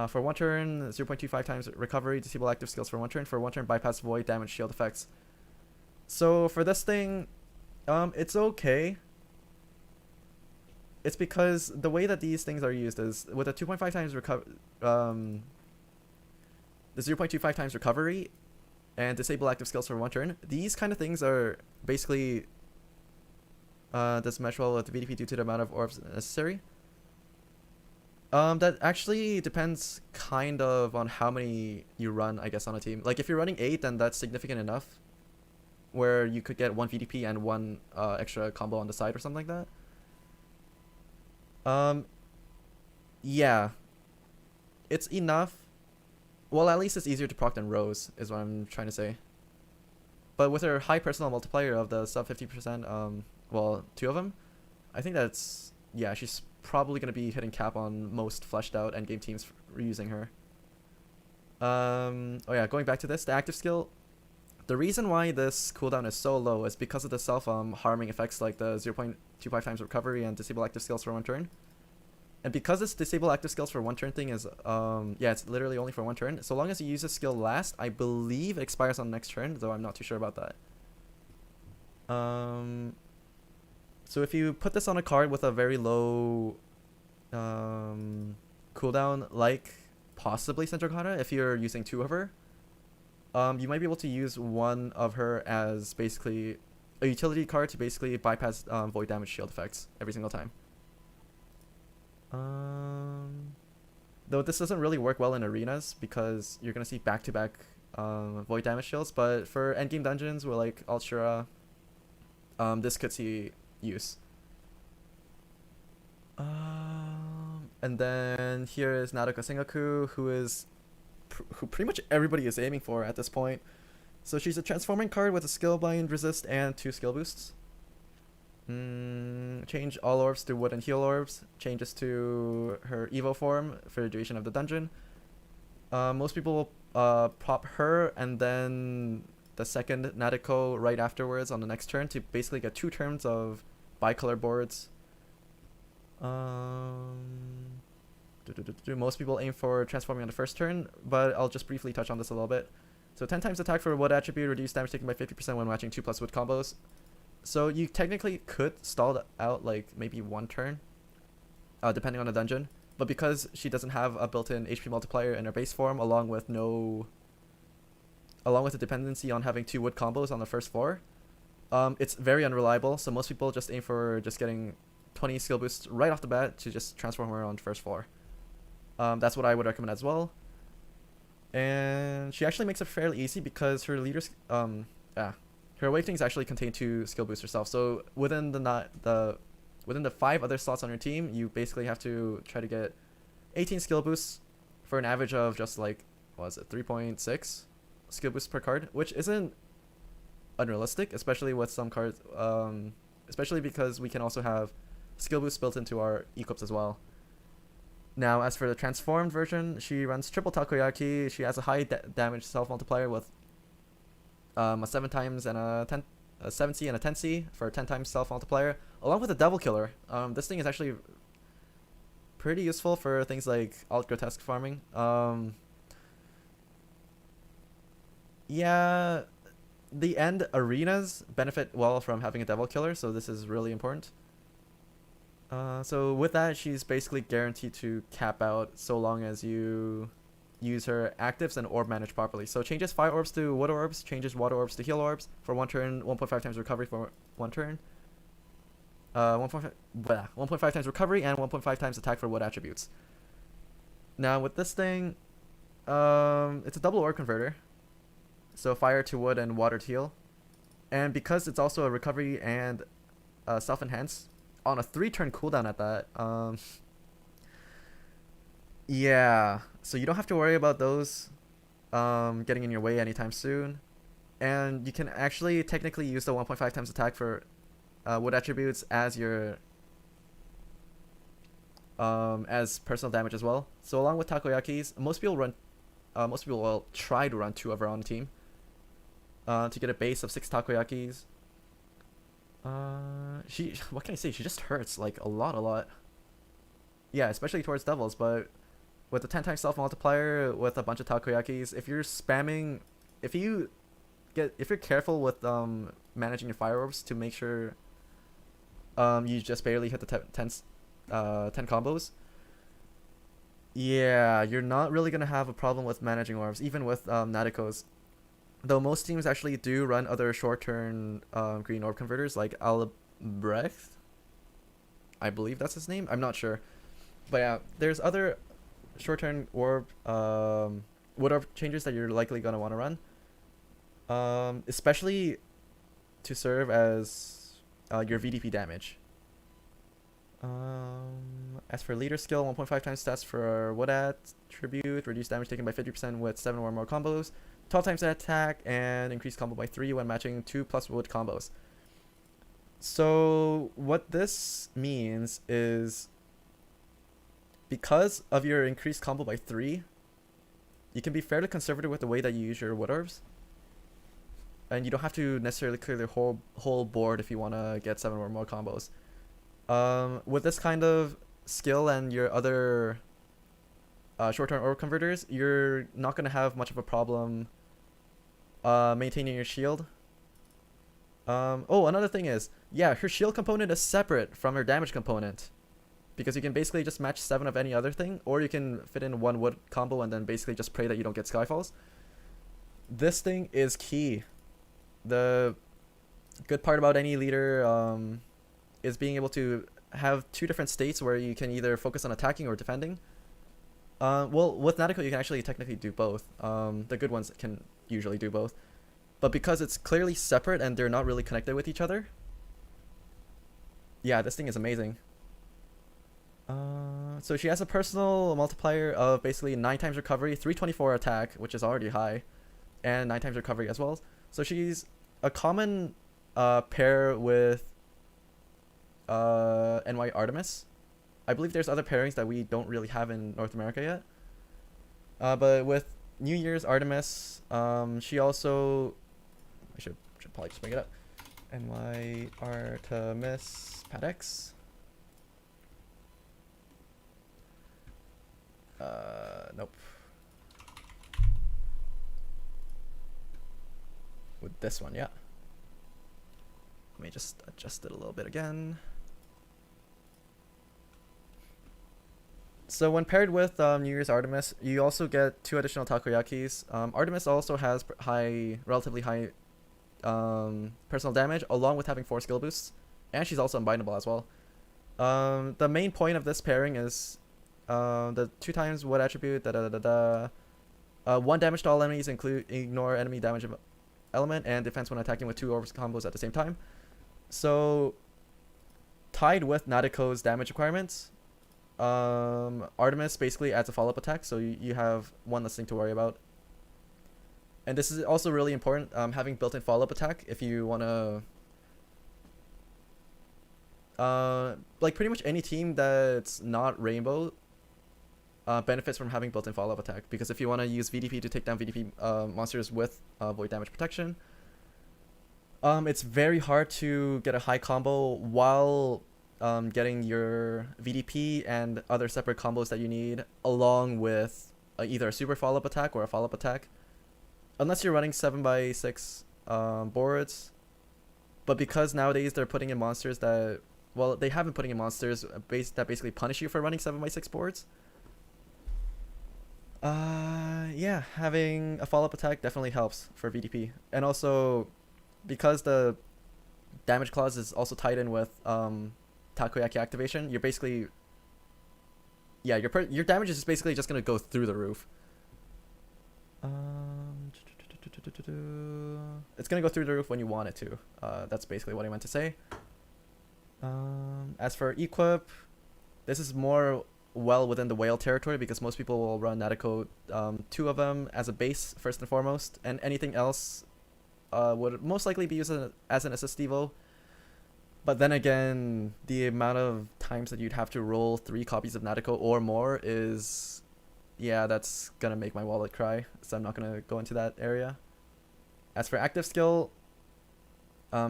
For 1 turn, 0.25 times recovery, disable active skills for 1 turn. For 1 turn, bypass void, damage, shield effects. So for this thing, it's okay. It's because the way that these things are used is with a 2.5 times the 0.25 times recovery and disable active skills for 1 turn. These kind of things are basically does match well with the VDP due to the amount of orbs necessary. That actually depends kind of on how many you run, I guess, on a team. Like if you're running 8, then that's significant enough where you could get 1 VDP and 1 extra combo on the side or something like that. Yeah, it's enough. Well, at least it's easier to proc than Rose is what I'm trying to say. But with her high personal multiplier of the sub 50%, well, 2 of them, I think that's, yeah, she's probably going to be hitting cap on most fleshed out endgame teams for using her. Oh yeah, going back to this, the active skill, the reason why this cooldown is so low is because of the self-harming effects like the 0.25 times recovery and disable active skills for 1 turn. And because this disable active skills for 1 turn thing is, yeah, it's literally only for 1 turn. So long as you use this skill last, I believe it expires on the next turn, though I'm not too sure about that. So if you put this on a card with a very low cooldown, like possibly Centrocana, if you're using 2 of her, you might be able to use 1 of her as basically a utility card to basically bypass void damage shield effects every single time. Though this doesn't really work well in arenas because you're gonna see back-to-back void damage shields, but for endgame dungeons with like Ultra, this could see use. And then here is Nadeko Sengoku, who pretty much everybody is aiming for at this point. So she's a transforming card with a skill bind resist and 2 skill boosts. Change all orbs to wood and heal orbs. Changes to her Evo form for the duration of the dungeon. Most people will pop her and then the second Nadeko right afterwards on the next turn to basically get 2 turns of bicolor boards. Most people aim for transforming on the first turn, but I'll just briefly touch on this a little bit. So 10 times attack for wood attribute, reduce damage taken by 50% when matching 2+ wood combos. So you technically could stall out like maybe 1 turn, depending on the dungeon. But because she doesn't have a built-in HP multiplier in her base form, along with the dependency on having 2 wood combos on the first floor, it's very unreliable. So most people just aim for just getting 20 skill boosts right off the bat to just transform her on the first floor. That's what I would recommend as well. And she actually makes it fairly easy because her leaders, her awakenings actually contain 2 skill boosts herself. So within the 5 other slots on your team, you basically have to try to get 18 skill boosts for an average of just like, what was it, 3.6 skill boosts per card, which isn't unrealistic, especially with some cards, especially because we can also have skill boosts built into our equips as well. Now, as for the transformed version, she runs triple takoyaki. She has a high damage self multiplier with a 7 times and a 7C and a 10C for a 10 times self multiplier, along with a devil killer. This thing is actually pretty useful for things like alt grotesque farming. Yeah, the end arenas benefit well from having a devil killer, so this is really important. So with that, she's basically guaranteed to cap out so long as you use her actives and orb managed properly. So changes fire orbs to water orbs, changes water orbs to heal orbs for 1 turn, 1.5 times recovery for 1 turn. 1.5 times recovery and 1.5 times attack for wood attributes. Now with this thing, it's a double orb converter. So fire to wood and water to heal. And because it's also a recovery and self-enhance on a 3-turn cooldown at that, yeah, so you don't have to worry about those getting in your way anytime soon. And you can actually technically use the 1.5 times attack for wood attributes as your as personal damage as well. So along with takoyakis, most people will try to run 2 of her own team to get a base of 6 takoyakis. What can I say? She just hurts like a lot. Yeah, especially towards devils, but with the 10 times self multiplier with a bunch of takoyakis, if you're spamming, if you're careful with managing your fire orbs to make sure you just barely hit the 10 combos, yeah, you're not really gonna have a problem with managing orbs, even with Nadeko's. Though most teams actually do run other short-turn green orb converters like Albrecht. I believe that's his name. I'm not sure. But yeah, there's other short-turn orb wood orb changes that you're likely going to want to run. Especially to serve as your VDP damage. As for leader skill, 1.5 times stats for wood attribute, reduce damage taken by 50% with 7 or more combos, 12 times attack, and increase combo by 3 when matching 2+ wood combos. So what this means is, because of your increased combo by 3, you can be fairly conservative with the way that you use your wood orbs. And you don't have to necessarily clear the whole board if you want to get 7 or more combos. With this kind of skill and your other short-term orb converters, you're not going to have much of a problem maintaining your shield. Oh, another thing is, yeah, her shield component is separate from her damage component, because you can basically just match 7 of any other thing, or you can fit in 1 wood combo and then basically just pray that you don't get Skyfalls. This thing is key. The good part about any leader is being able to have 2 different states where you can either focus on attacking or defending. Well, with Nadeko you can actually technically do both. The good ones can usually do both. But because it's clearly separate and they're not really connected with each other, yeah, this thing is amazing. So she has a personal multiplier of basically 9 times recovery, 324 attack, which is already high, and 9 times recovery as well. So she's a common pair with NY Artemis. I believe there's other pairings that we don't really have in North America yet. But with New Year's Artemis, she also... I should probably just bring it up. NY Artemis Padex. Nope. With this one, yeah. Let me just adjust it a little bit again. So when paired with New Year's Artemis, you also get 2 additional takoyakis. Artemis also has relatively high personal damage, along with having 4 skill boosts, and she's also unbindable as well. The main point of this pairing is the 2 times wood attribute, 1 damage to all enemies, ignore enemy damage element, and defense when attacking with 2 orbs combos at the same time. So tied with Nadeko's damage requirements, Artemis basically adds a follow-up attack, so you have 1 less thing to worry about. And this is also really important, having built-in follow-up attack if you want to... like pretty much any team that's not Rainbow benefits from having built-in follow-up attack, because if you want to use VDP to take down VDP monsters with void damage protection, it's very hard to get a high combo while getting your VDP and other separate combos that you need, along with either a super follow-up attack or a follow-up attack, unless you're running 7x6 boards. But because nowadays they're putting in monsters that, well, they have been putting in monsters that basically punish you for running 7x6 boards. Yeah, having a follow-up attack definitely helps for VDP. And also, because the damage clause is also tied in with takoyaki activation, you're basically... Yeah, your damage is basically just going to go through the roof. It's gonna go through the roof when you want it to. That's basically what I meant to say. As for equip, this is more well within the whale territory because most people will run Nadeko, 2 of them as a base first and foremost, and anything else would most likely be used as an assist evo. But then again, the amount of times that you'd have to roll 3 copies of Nadeko or more is, yeah, that's gonna make my wallet cry, so I'm not gonna go into that area. As for active skill,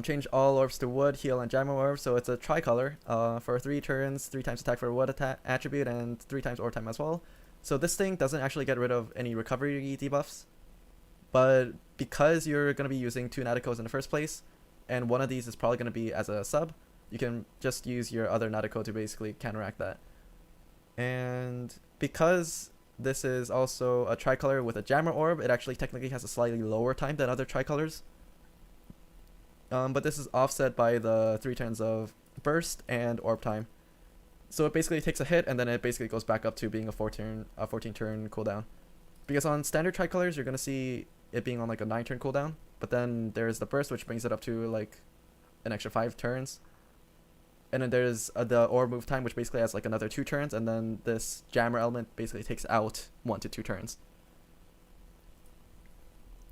change all orbs to wood, heal, and jammer orbs, so it's a tricolor for 3 turns, 3 times attack for a wood attribute, and 3 times orb time as well. So this thing doesn't actually get rid of any recovery debuffs, but because you're gonna be using 2 Nadekos in the first place, and one of these is probably going to be as a sub, you can just use your other Nadeko to basically counteract that. And because this is also a tricolor with a jammer orb, it actually technically has a slightly lower time than other tricolors. But this is offset by the 3 turns of burst and orb time. So it basically takes a hit and then it basically goes back up to being a 14 turn cooldown. Because on standard tricolors, you're going to see it being on like a 9 turn cooldown. But then there's the burst, which brings it up to like an extra 5 turns. And then there's the orb move time, which basically has like another 2 turns. And then this jammer element basically takes out 1 to 2 turns.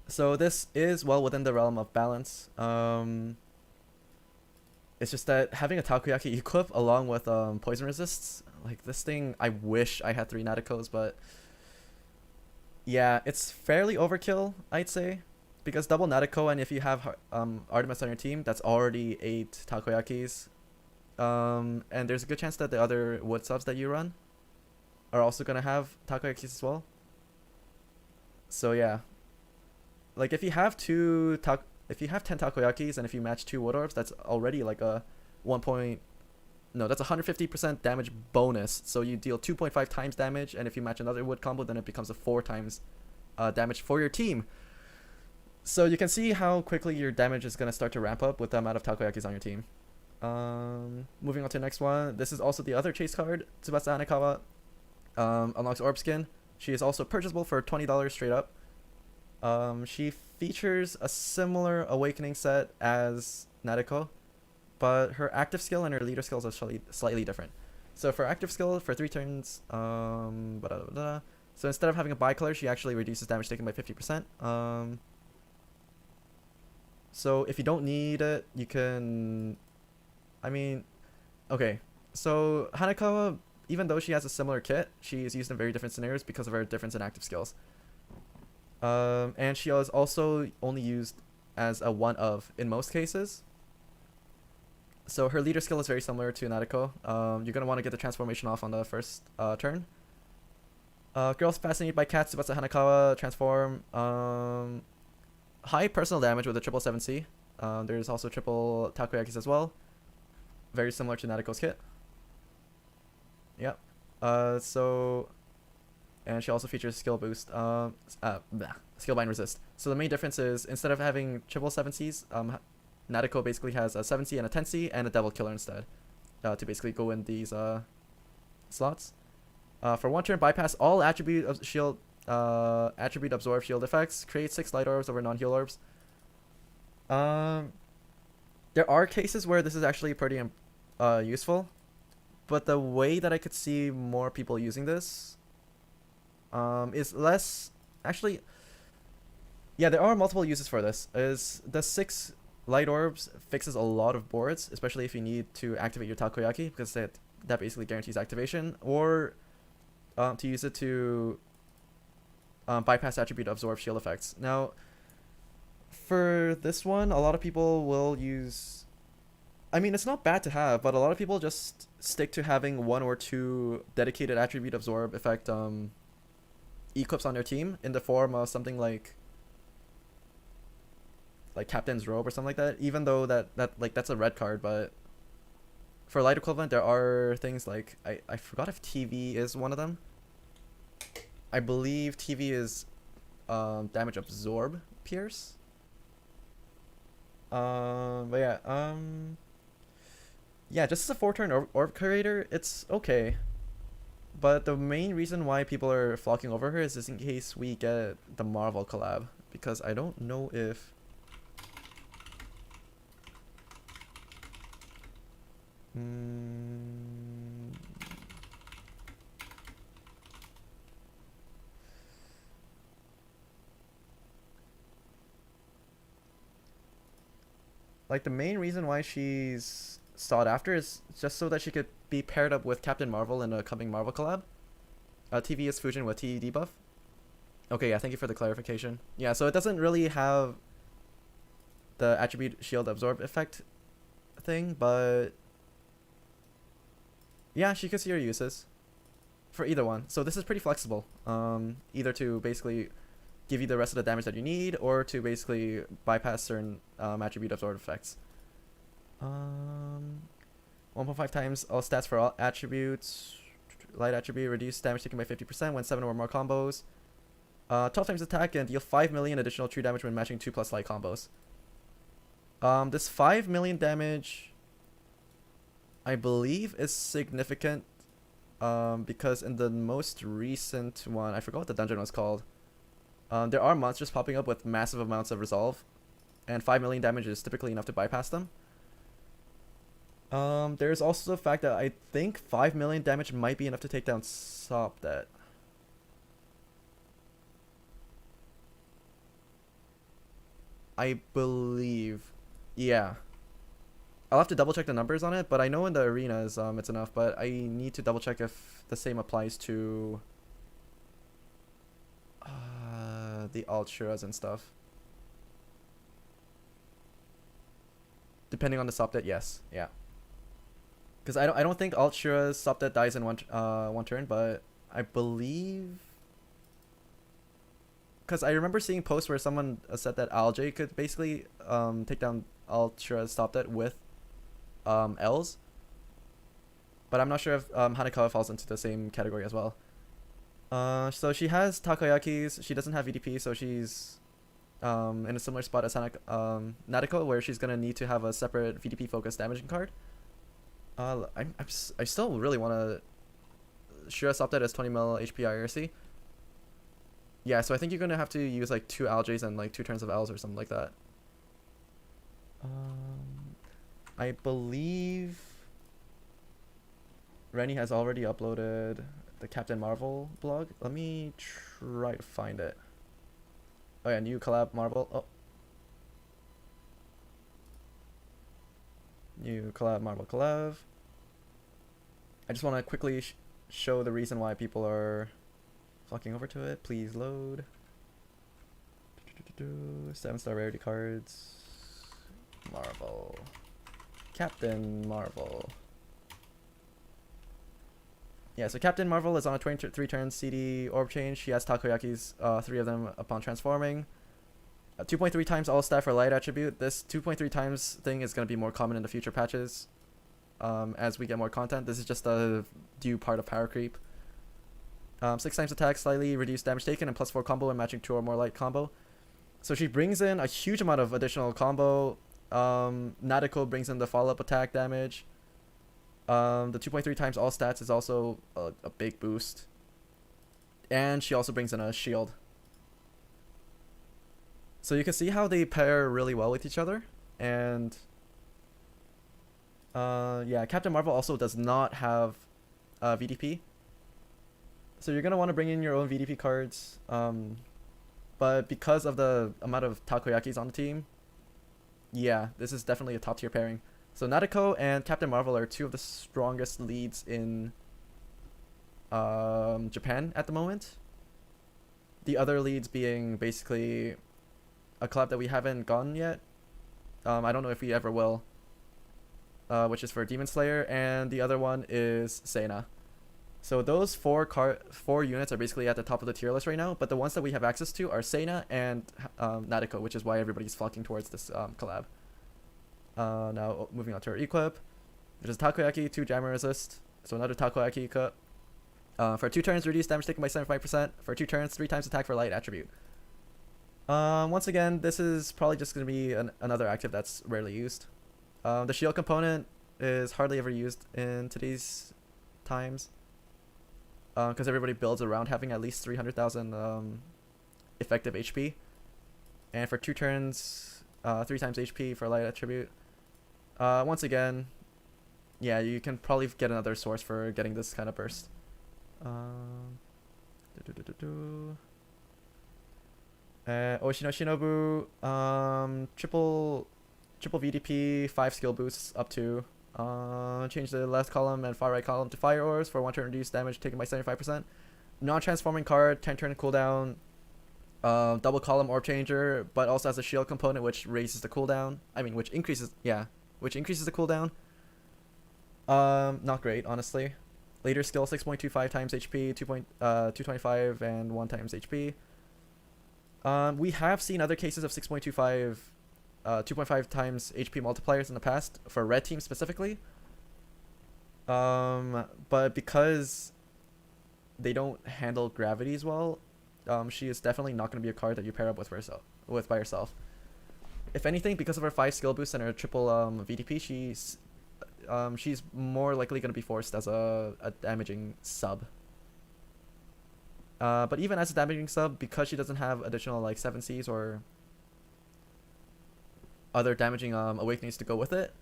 So this is well within the realm of balance. It's just that having a Takoyaki equip along with poison resists, like this thing, I wish I had 3 Nadekos, but yeah, it's fairly overkill, I'd say. Because double Nadeko, and if you have Artemis on your team, that's already 8 Takoyakis. And there's a good chance that the other wood subs that you run are also going to have Takoyakis as well. So yeah. Like if you have 10 Takoyakis and if you match 2 wood orbs, that's already like a that's 150% damage bonus. So you deal 2.5 times damage, and if you match another wood combo, then it becomes a 4 times damage for your team. So you can see how quickly your damage is going to start to ramp up with the amount of Takoyakis on your team. Moving on to the next one. This is also the other chase card. Tsubasa Hanekawa unlocks Orb Skin. She is also purchasable for $20 straight up. She features a similar awakening set as Nadeko, but her active skill and her leader skills are slightly different. So for active skill, for 3 turns, so instead of having a bicolor, she actually reduces damage taken by 50%. So if you don't need it, you can, okay. So Hanekawa, even though she has a similar kit, she is used in very different scenarios because of her difference in active skills. And she is also only used as a one of in most cases. So her leader skill is very similar to Nadeko. You're going to want to get the transformation off on the first turn. Girls fascinated by cats, Tsubasa Hanekawa, transform. High personal damage with a 777C. There's also triple Takoyakis as well. Very similar to Nadeko's kit. Yep. And she also features skill boost, skill bind resist. So the main difference is instead of having triple 7Cs, Nadeko basically has a 7C and a 10C and a devil killer instead, to basically go in these slots. For 1 turn, bypass all attribute absorb shield effects. Create 6 light orbs over non-heal orbs. There are cases where this is actually pretty useful, but the way that I could see more people using this is less. Actually, yeah, there are multiple uses for this. Is the 6 light orbs fixes a lot of boards, especially if you need to activate your Takoyaki, because that basically guarantees activation, or to use it to bypass attribute absorb shield effects. Now, for this one, a lot of people will use, it's not bad to have, but a lot of people just stick to having 1 or 2 dedicated attribute absorb effect equips on their team in the form of something like Captain's Robe or something like that, even though that's a red card. But for light equivalent, there are things like, I forgot if TV is one of them. I believe TV is damage absorb pierce. But yeah, just as a 4-turn orb creator, it's okay. But the main reason why people are flocking over her is just in case we get the Marvel collab. because I don't know if... Like, the main reason why she's sought after is just so that she could be paired up with Captain Marvel in a coming Marvel collab. TVS fusion with TED buff. Okay, yeah, thank you for the clarification. Yeah, so it doesn't really have the attribute shield absorb effect thing, but yeah, she could see her uses for either one. So this is pretty flexible. Either to basically give you the rest of the damage that you need, or to basically bypass certain attribute absorb effects. 1.5 times all stats for all attributes. Light attribute, reduce damage taken by 50% when 7 or more combos. 12 times attack and deal 5 million additional true damage when matching 2+ light combos. This 5 million damage, I believe, is significant because in the most recent one, I forgot what the dungeon was called, there are monsters popping up with massive amounts of resolve, and 5 million damage is typically enough to bypass them. There's also the fact that I think 5 million damage might be enough to take down Sopdet. I believe. Yeah. I'll have to double check the numbers on it, but I know in the arenas it's enough, but I need to double check if the same applies to the Ultras and stuff. Depending on the Sopdet, yes. Yeah. Because I don't think Ultras Sopdet dies in one turn, but I believe, because I remember seeing posts where someone said that Alj could basically take down Ultras Sopdet with Ls, but I'm not sure if Hanekawa falls into the same category as well. So she has Takoyakis. She doesn't have VDP, so she's in a similar spot as Nadeko, where she's gonna need to have a separate VDP focused damaging card. I still really want to Shura Sopdet as 20 mil HP IRC. Yeah, so I think you're gonna have to use like 2 Aljs and like 2 turns of Ls or something like that. I believe Rennie has already uploaded the Captain Marvel blog. Let me try to find it. Oh yeah, new collab Marvel. Oh. New collab Marvel collab. I just want to quickly show the reason why people are flocking over to it. Please load. 7-star rarity cards. Marvel. Captain Marvel. Yeah, so Captain Marvel is on a 23 turn CD orb change. She has Takoyaki's 3 of them upon transforming. 2.3 times all stat for light attribute. This 2.3 times thing is going to be more common in the future patches as we get more content. This is just a due part of power creep. 6 times attack, slightly reduced damage taken, and +4 combo and matching 2 or more light combo. So she brings in a huge amount of additional combo. Nadeko brings in the follow-up attack damage. The 2.3 times all stats is also a big boost. And she also brings in a shield. So you can see how they pair really well with each other. And yeah, Captain Marvel also does not have VDP. So you're going to want to bring in your own VDP cards. But because of the amount of Takoyakis on the team, yeah, this is definitely a top tier pairing. So Nadeko and Captain Marvel are 2 of the strongest leads in Japan at the moment. The other leads being basically a collab that we haven't gotten yet. I don't know if we ever will. Which is for Demon Slayer, and the other one is Sena. So those 4 units are basically at the top of the tier list right now, but the ones that we have access to are Sena and Nadeko, which is why everybody's flocking towards this collab. Now moving on to our equip. It is Takoyaki, 2 jammer resist, so another Takoyaki equip. For 2 turns, reduce damage taken by 75%. For 2 turns, 3 times attack for light attribute. Once again, this is probably just going to be another active that's rarely used. The shield component is hardly ever used in today's times, because everybody builds around having at least 300,000 effective HP. And for 2 turns, 3 times HP for light attribute. Once again, yeah, you can probably get another source for getting this kind of burst. Oshi no Shinobu, triple VDP, 5 skill boosts up to. Change the left column and far right column to fire ores for 1 turn reduced damage taken by 75%. Non-transforming card, 10 turn cooldown. Double column orb changer, but also has a shield component which raises the cooldown. I mean, which increases the cooldown. Not great, honestly. Later skill 6.25 times HP, 2.25 and 1 times HP. We have seen other cases of 6.25, 2.5 times HP multipliers in the past for red team specifically. But because they don't handle gravity as well, she is definitely not going to be a card that you pair up with by yourself. If anything, because of her 5 skill boosts and her triple VDP, she's more likely going to be forced as a damaging sub. But even as a damaging sub, because she doesn't have additional like 7Cs or other damaging awakenings to go with it,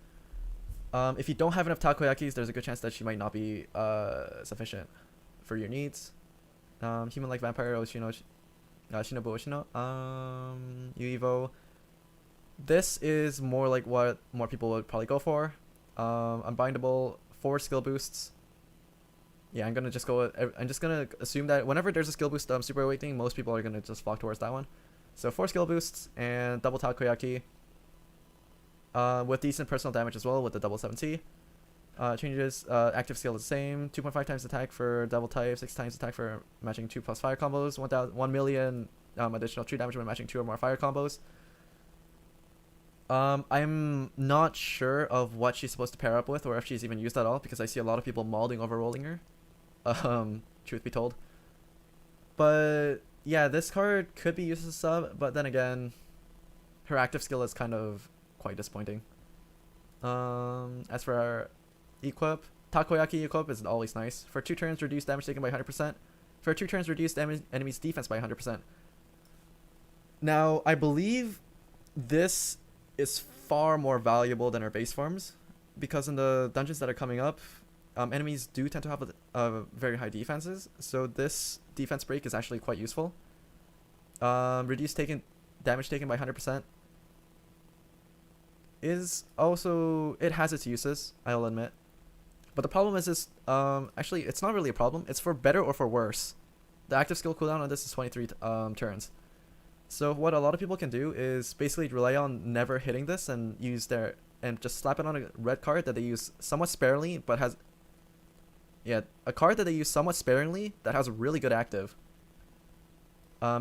if you don't have enough takoyakis, there's a good chance that she might not be sufficient for your needs. Human-like vampire Shinobu Oshino. Yuivo. This is more like what more people would probably go for. Unbindable, 4 skill boosts. Yeah, I'm just gonna assume that whenever there's a skill boost super awakening, most people are gonna just flock towards that one. So 4 skill boosts and double takoyaki. With decent personal damage as well with the double 7C. Changes active skill is the same. 2.5 times attack for double type, 6 times attack for matching 2 plus fire combos, 1 million additional true damage when matching 2 or more fire combos. I'm not sure of what she's supposed to pair up with or if she's even used at all, because I see a lot of people mauling over rolling her. Truth be told. But yeah, this card could be used as a sub, but then again, her active skill is kind of quite disappointing. As for our equip, takoyaki equip is always nice. For 2 turns, reduce damage taken by 100%. For 2 turns, reduce enemy's defense by 100%. Now, I believe this is far more valuable than our base forms, because in the dungeons that are coming up, enemies do tend to have very high defenses, so this defense break is actually quite useful. Reduce damage taken by 100% is also, it has its uses, I'll admit. But the problem is this, actually it's not really a problem, it's for better or for worse. The active skill cooldown on this is 23 turns. So what a lot of people can do is basically rely on never hitting this and just slap it on a red card that they use somewhat sparingly, but has, yeah, a card that they use somewhat sparingly that has a really good active.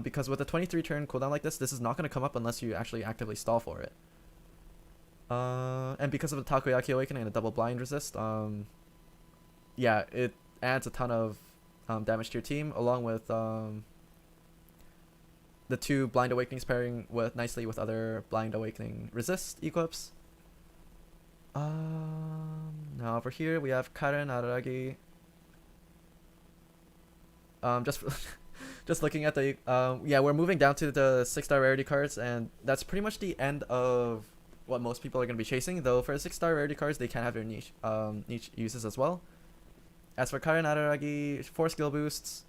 Because with a 23 turn cooldown like this is not going to come up unless you actually actively stall for it. And because of the takoyaki awakening and the double blind resist, yeah, it adds a ton of damage to your team, along with the 2 blind awakenings pairing nicely with other blind awakening resist equips. Now over here we have Karen Araragi. Just looking at the yeah, we're moving down to the 6-star rarity cards, and that's pretty much the end of what most people are going to be chasing, though for 6-star rarity cards they can have their niche uses as well. As for Karen Araragi, 4 skill boosts,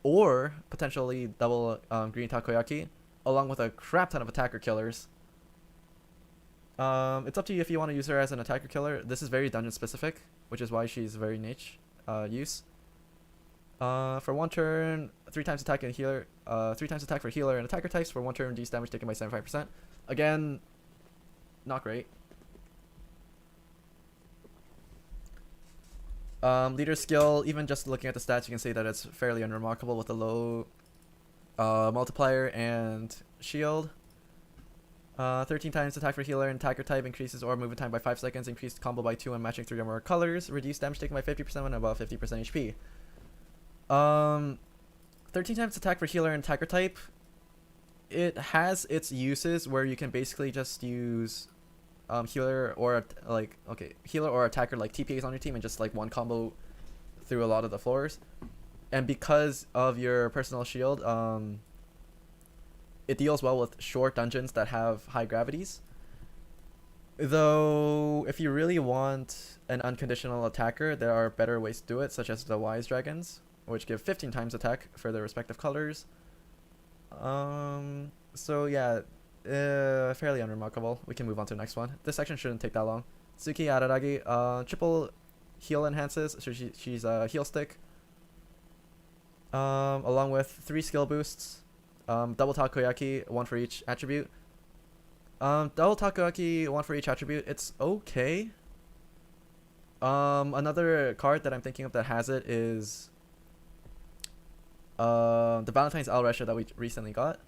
or potentially double green takoyaki, along with a crap ton of attacker killers. It's up to you if you want to use her as an attacker killer. This is very dungeon specific, which is why she's very niche use. For 1 turn, 3 times attack and healer, 3 times attack for healer and attacker types. For 1 turn, reduce damage taken by 75%. Again, not great. Leader skill, even just looking at the stats, you can see that it's fairly unremarkable with a low multiplier and shield. 13 times attack for healer and attacker type, increases orb movement time by 5 seconds, increased combo by 2 when matching 3 or more colors, reduced damage taken by 50% when above 50% HP. 13 times attack for healer and attacker type, it has its uses where you can basically just use healer or attacker like TPAs on your team and just like one combo through a lot of the floors. And because of your personal shield, it deals well with short dungeons that have high gravities. Though, if you really want an unconditional attacker, there are better ways to do it, such as the Wise Dragons, which give 15 times attack for their respective colors. So yeah, fairly unremarkable. We can move on to the next one. This section shouldn't take that long. Tsuki Araragi, triple heal enhances, so she's a heal stick. Along with 3 skill boosts, double takoyaki, 1 for each attribute. Double takoyaki, 1 for each attribute, it's okay. Another card that I'm thinking of that has it is the Valentine's Alresha that we recently got,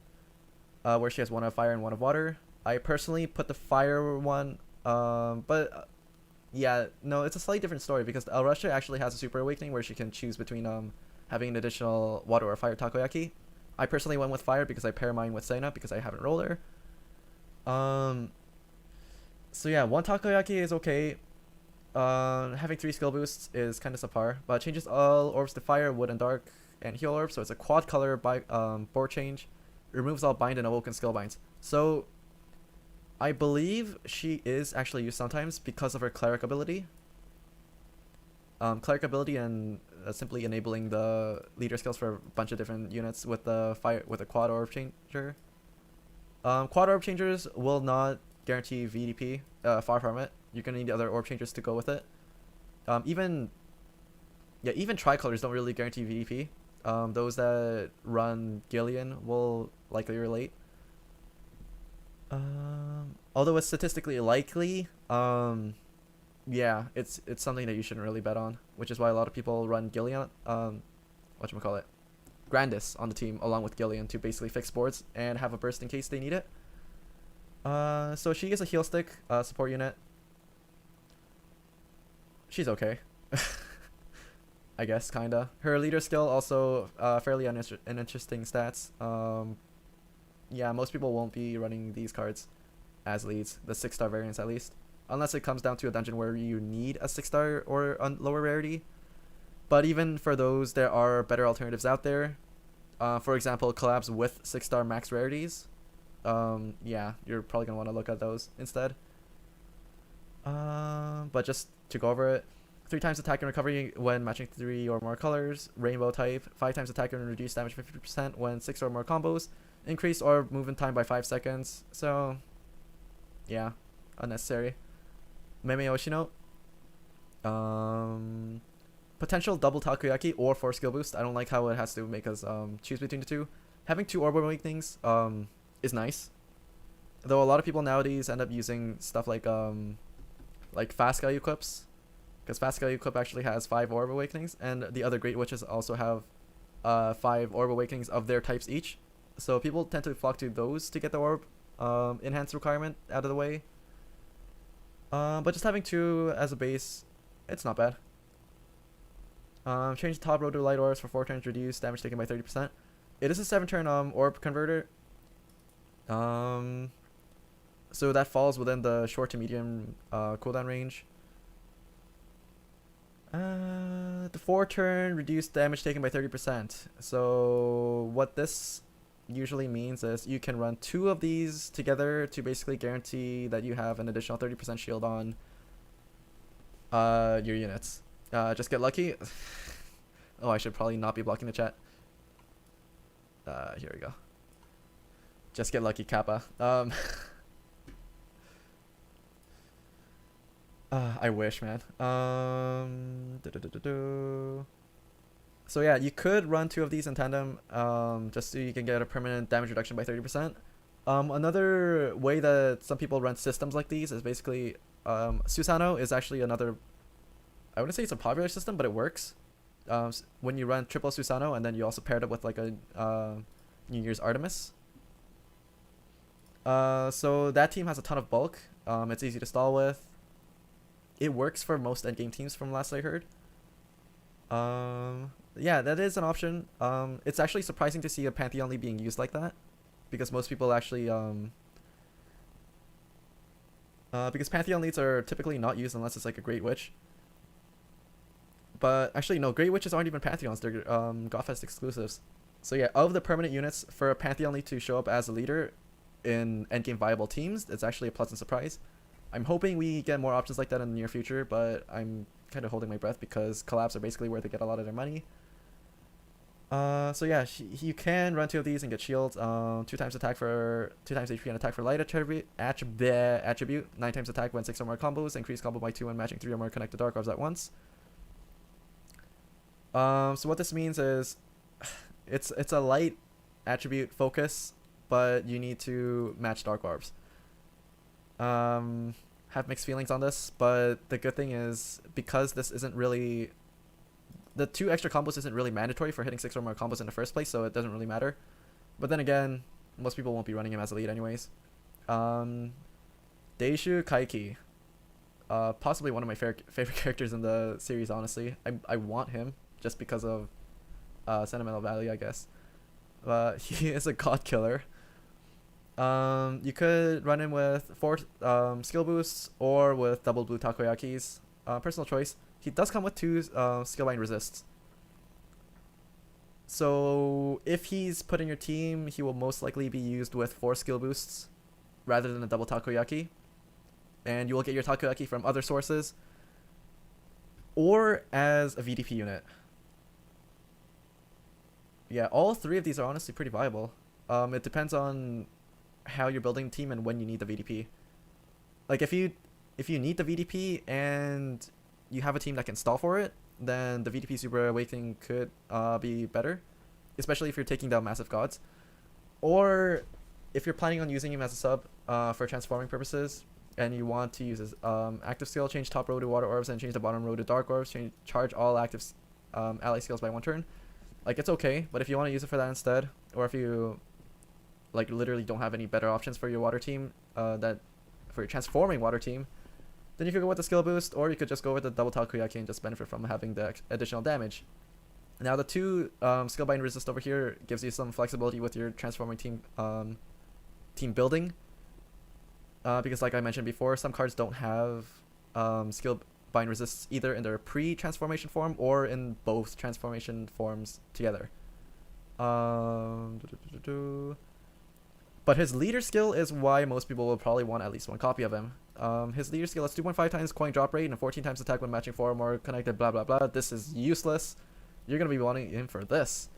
where she has 1 of fire and 1 of water. I personally put the fire one, but yeah, no, it's a slightly different story because the Alresha actually has a super awakening where she can choose between having an additional water or fire takoyaki. I personally went with fire because I pair mine with Sena because I haven't rolled her. So yeah, 1 takoyaki is okay. Having 3 skill boosts is kind of subpar, but changes all orbs to fire, wood and dark, and heal orbs, so it's a quad color board change. Removes all bind and awoken skill binds. So I believe she is actually used sometimes because of her cleric ability. Cleric ability and simply enabling the leader skills for a bunch of different units with the quad orb changer. Quad orb changers will not guarantee VDP, far from it. You're gonna need other orb changers to go with it. Even tricolors don't really guarantee VDP. Those that run Gillian will likely relate. Although it's statistically likely, yeah, it's something that you shouldn't really bet on, which is why a lot of people run Gillian, whatchamacallit, Grandis on the team along with Gillian to basically fix boards and have a burst in case they need it. So she is a heal stick, support unit. She's okay. I guess, kinda. Her leader skill also fairly uninteresting stats. Yeah, most people won't be running these cards as leads, the 6-star variants at least. Unless it comes down to a dungeon where you need a 6-star or lower rarity. But even for those, there are better alternatives out there. For example, collabs with 6-star max rarities. Yeah, you're probably going to want to look at those instead. But just to go over it, 3 times attack and recovery when matching 3 or more colors, rainbow type, 5 times attack and reduce damage 50% when 6 or more combos, increase orb movement time by 5 seconds, so yeah, unnecessary. Meme Oshino, potential double takoyaki or 4 skill boost. I don't like how it has to make us choose between the two. Having 2 orb awakenings is nice, though a lot of people nowadays end up using stuff like fast guy equips, because fast guy equip actually has 5 orb awakenings, and the other great witches also have 5 orb awakenings of their types each, so people tend to flock to those to get the orb enhanced requirement out of the way. But just having 2 as a base, it's not bad. Change the top row to light orbs for 4 turns, reduce damage taken by 30%. It is a 7-turn orb converter. So that falls within the short to medium cooldown range. The 4-turn reduced damage taken by 30%. So what this usually means is you can run 2 of these together to basically guarantee that you have an additional 30% shield on your units. Just get lucky. Oh, I should probably not be blocking the chat. Here we go. Just get lucky, Kappa. I wish, man. So yeah, you could run 2 of these in tandem, just so you can get a permanent damage reduction by 30%. Another way that some people run systems like these is basically, Susano is actually another, I wouldn't say it's a popular system, but it works. When you run triple Susano and then you also pair it up with like a New Year's Artemis. So that team has a ton of bulk. It's easy to stall with. It works for most endgame teams from last I heard. Yeah, that is an option. It's actually surprising to see a Pantheon lead being used like that, because most people actually because Pantheon leads are typically not used unless it's like a Great Witch. But actually no, Great Witches aren't even Pantheons, they're Gothfest exclusives. So yeah, of the permanent units, for a Pantheon League to show up as a leader in endgame viable teams, it's actually a pleasant surprise. I'm hoping we get more options like that in the near future, but I'm kind of holding my breath because collabs are basically where they get a lot of their money. So yeah, you can run 2 of these and get shields. 2 times attack for 2 times HP and attack for light attribute. 9 times attack when 6 or more combos. Increase combo by 2 when matching 3 or more connected dark orbs at once. So what this means is, it's a light attribute focus, but you need to match dark orbs. Have mixed feelings on this, but the good thing is, because this isn't really, the 2 extra combos isn't really mandatory for hitting 6 or more combos in the first place, so it doesn't really matter. But then again, most people won't be running him as a lead anyways. Deishu Kaiki, possibly one of my favorite characters in the series, honestly. I want him just because of sentimental value, I guess. He is a god killer. You could run him with 4 skill boosts or with double blue takoyakis. Personal choice. He does come with 2 skill bind resists. So if he's put in your team, he will most likely be used with 4 skill boosts rather than a double takoyaki. And you will get your takoyaki from other sources or as a VDP unit. Yeah, all 3 of these are honestly pretty viable. It depends on how you're building the team and when you need the VDP. Like if you need the VDP and you have a team that can stall for it, then the VDP Super Awakening could be better, especially if you're taking down massive gods. Or if you're planning on using him as a sub for transforming purposes, and you want to use his active skill, change top row to water orbs and change the bottom row to dark orbs, charge all active ally skills by 1 turn. Like, it's okay, but if you want to use it for that instead, or if you like literally don't have any better options for your water team, for your transforming water team, then you could go with the skill boost, or you could just go with the double takoyaki and just benefit from having the additional damage. Now the 2 skill bind resist over here gives you some flexibility with your transforming team building, because like I mentioned before, some cards don't have skill bind resists either in their pre-transformation form or in both transformation forms together. But his leader skill is why most people will probably want at least 1 copy of him. His leader skill is 2.5 times coin drop rate and 14 times attack when matching 4 or more connected blah blah blah. This is useless. You're going to be wanting him for this.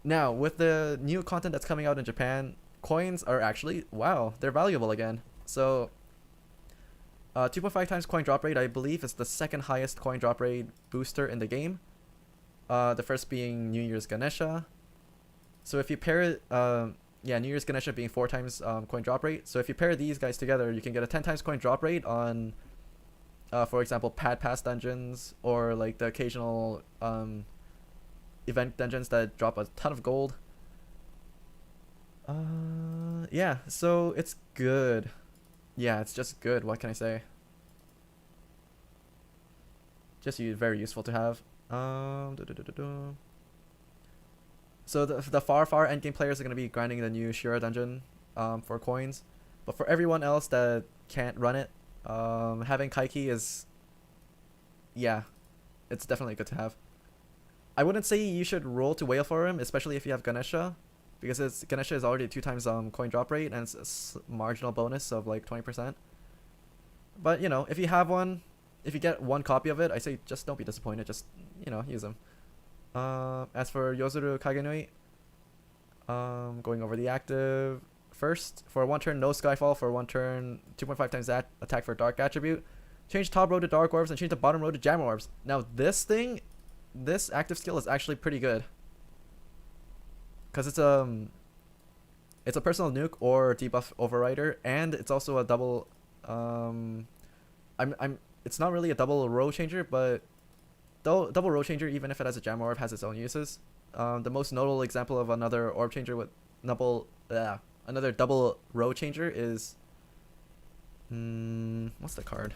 Now, with the new content that's coming out in Japan, coins are actually, wow, they're valuable again. So 2.5 times coin drop rate, I believe, is the 2nd highest coin drop rate booster in the game. The first being New Year's Ganesha. So if you pair it, yeah, New Year's Ganesha being 4 times coin drop rate. So if you pair these guys together, you can get a 10 times coin drop rate on, for example, pad pass dungeons, or like the occasional event dungeons that drop a ton of gold. Yeah, so it's good. Yeah, it's just good. What can I say? Just very useful to have. So the far endgame players are going to be grinding the new Shira dungeon for coins. But for everyone else that can't run it, having Kaiki is, yeah, it's definitely good to have. I wouldn't say you should roll to whale for him, especially if you have Ganesha, because Ganesha is already 2 times coin drop rate, and it's a marginal bonus of like 20%. But, you know, if you have one, if you get 1 copy of it, I say just don't be disappointed, just, you know, use them. As for Yozuru Kagenui, going over the active first. For 1 turn, no Skyfall. For 1 turn, 2.5 times that attack for dark attribute. Change top row to dark orbs and change the bottom row to jam orbs. Now this active skill is actually pretty good, because it's a personal nuke or debuff overrider, and it's also a double it's not really a double row changer, but double row changer, even if it has a jam orb, has its own uses. The most notable example of another orb changer with another double row changer is what's the card?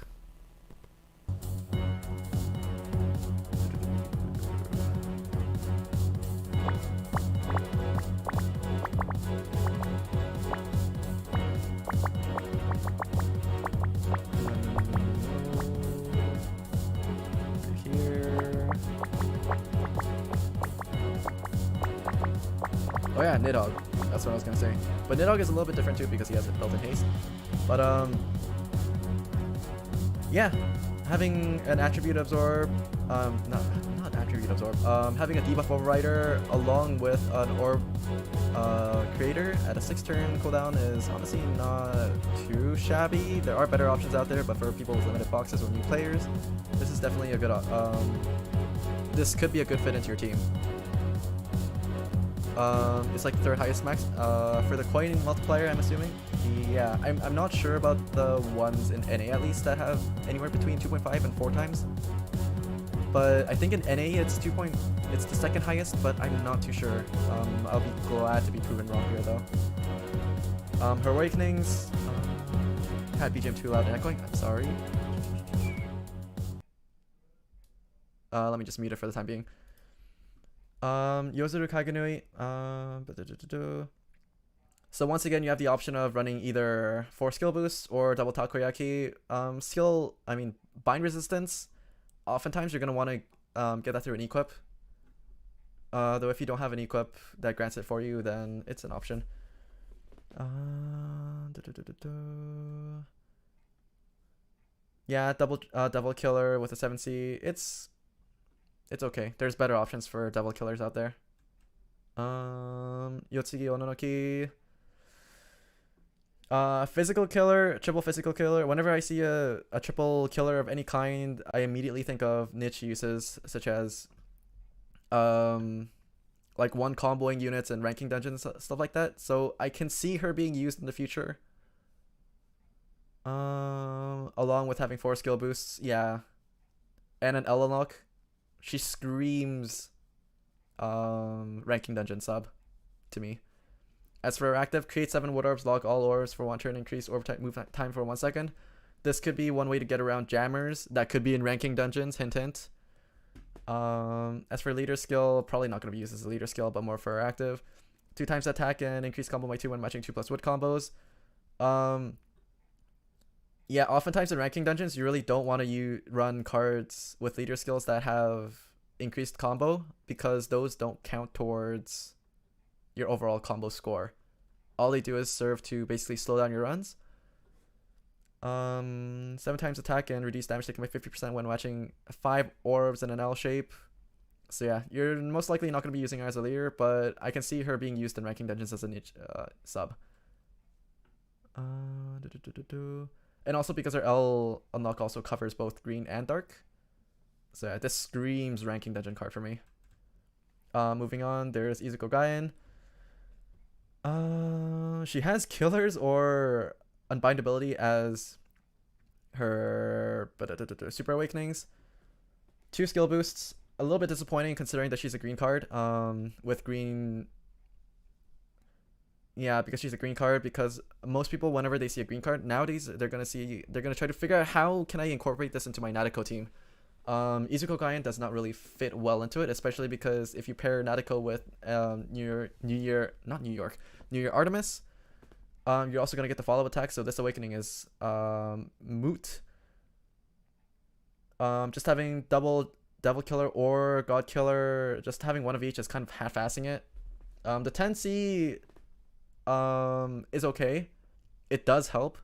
Oh yeah, Nidhogg. That's what I was gonna say. But Nidhogg is a little bit different too because he has a built-in haste. But yeah, having an attribute absorb, not attribute absorb, having a debuff overrider along with an orb creator at a 6-turn cooldown is honestly not too shabby. There are better options out there, but for people with limited boxes or new players, this is definitely a good this could be a good fit into your team. It's like the 3rd highest max for the coin multiplier, I'm assuming. Yeah, I'm not sure about the ones in NA at least that have anywhere between 2.5 and 4 times. But I think in NA it's it's the 2nd highest, but I'm not too sure. I'll be glad to be proven wrong here though. Her awakenings had BGM too loud and echoing. I'm sorry. Let me just mute it for the time being. Yozuru Kagenui. So once again, you have the option of running either 4 skill boosts or double takoyaki. Bind resistance. Oftentimes you're gonna want to get that through an equip. Though if you don't have an equip that grants it for you, then it's an option. Yeah, double killer with a 7C. It's okay. There's better options for devil killers out there. Yotsugi Ononoki. Physical killer, triple physical killer. Whenever I see a triple killer of any kind, I immediately think of niche uses such as like one comboing units and ranking dungeons, stuff like that. So I can see her being used in the future. Along with having 4 skill boosts, yeah. And an L unlock. She screams ranking dungeon sub to me. As for her active, create 7 wood orbs, lock all orbs for 1 turn, increase orb move time for 1 second. This could be one way to get around jammers that could be in ranking dungeons, hint hint. As for leader skill, probably not going to be used as a leader skill, but more for her active. 2 times attack and increase combo by 2 when matching 2+ wood combos. Yeah, oftentimes in ranking dungeons, you really don't want to run cards with leader skills that have increased combo because those don't count towards your overall combo score. All they do is serve to basically slow down your runs. 7 times attack and reduce damage taken by 50% when matching 5 orbs in an L shape. So yeah, you're most likely not going to be using her as a leader, but I can see her being used in ranking dungeons as a niche sub. And also because her L unlock also covers both green and dark. So yeah, this screams ranking dungeon card for me. Moving on, there's Izuku Gaien. She has killers or unbindability as her super awakenings. 2 skill boosts. A little bit disappointing considering that she's a green card. With green. Yeah, because she's a green card, because most people, whenever they see a green card, nowadays, they're gonna try to figure out how can I incorporate this into my Nadeko team. Izuku Gaien does not really fit well into it, especially because if you pair Nadeko with New Year Artemis, you're also gonna get the follow attack, so this awakening is moot. Just having double Devil Killer or God Killer, just having one of each is kind of half-assing it. The 10C is okay. It does help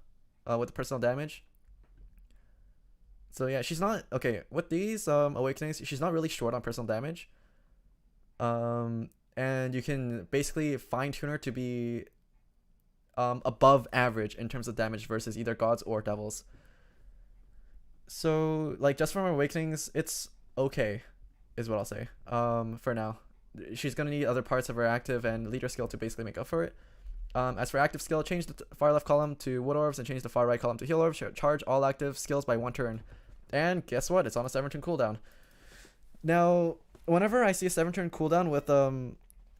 with the personal damage. So yeah, she's not okay with these awakenings. She's not really short on personal damage. And you can basically fine-tune her to be above average in terms of damage versus either gods or devils. So like just from her awakenings, it's okay, is what I'll say. For now, she's gonna need other parts of her active and leader skill to basically make up for it. As for active skill, change the far left column to wood orbs and change the far right column to heal orbs. Charge all active skills by 1 turn. And guess what? It's on a 7-turn cooldown. Now, whenever I see a 7-turn cooldown with a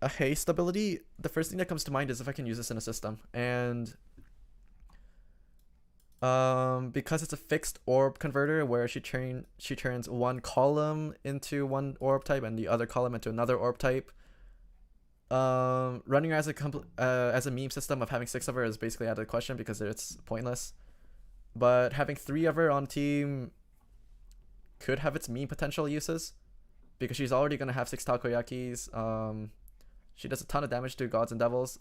haste ability, the first thing that comes to mind is if I can use this in a system. And because it's a fixed orb converter where she turns one column into one orb type and the other column into another orb type. Running her as a meme system of having 6 of her is basically out of the question because it's pointless. But having 3 of her on team could have its meme potential uses because she's already gonna have 6 takoyakis. She does a ton of damage to gods and devils.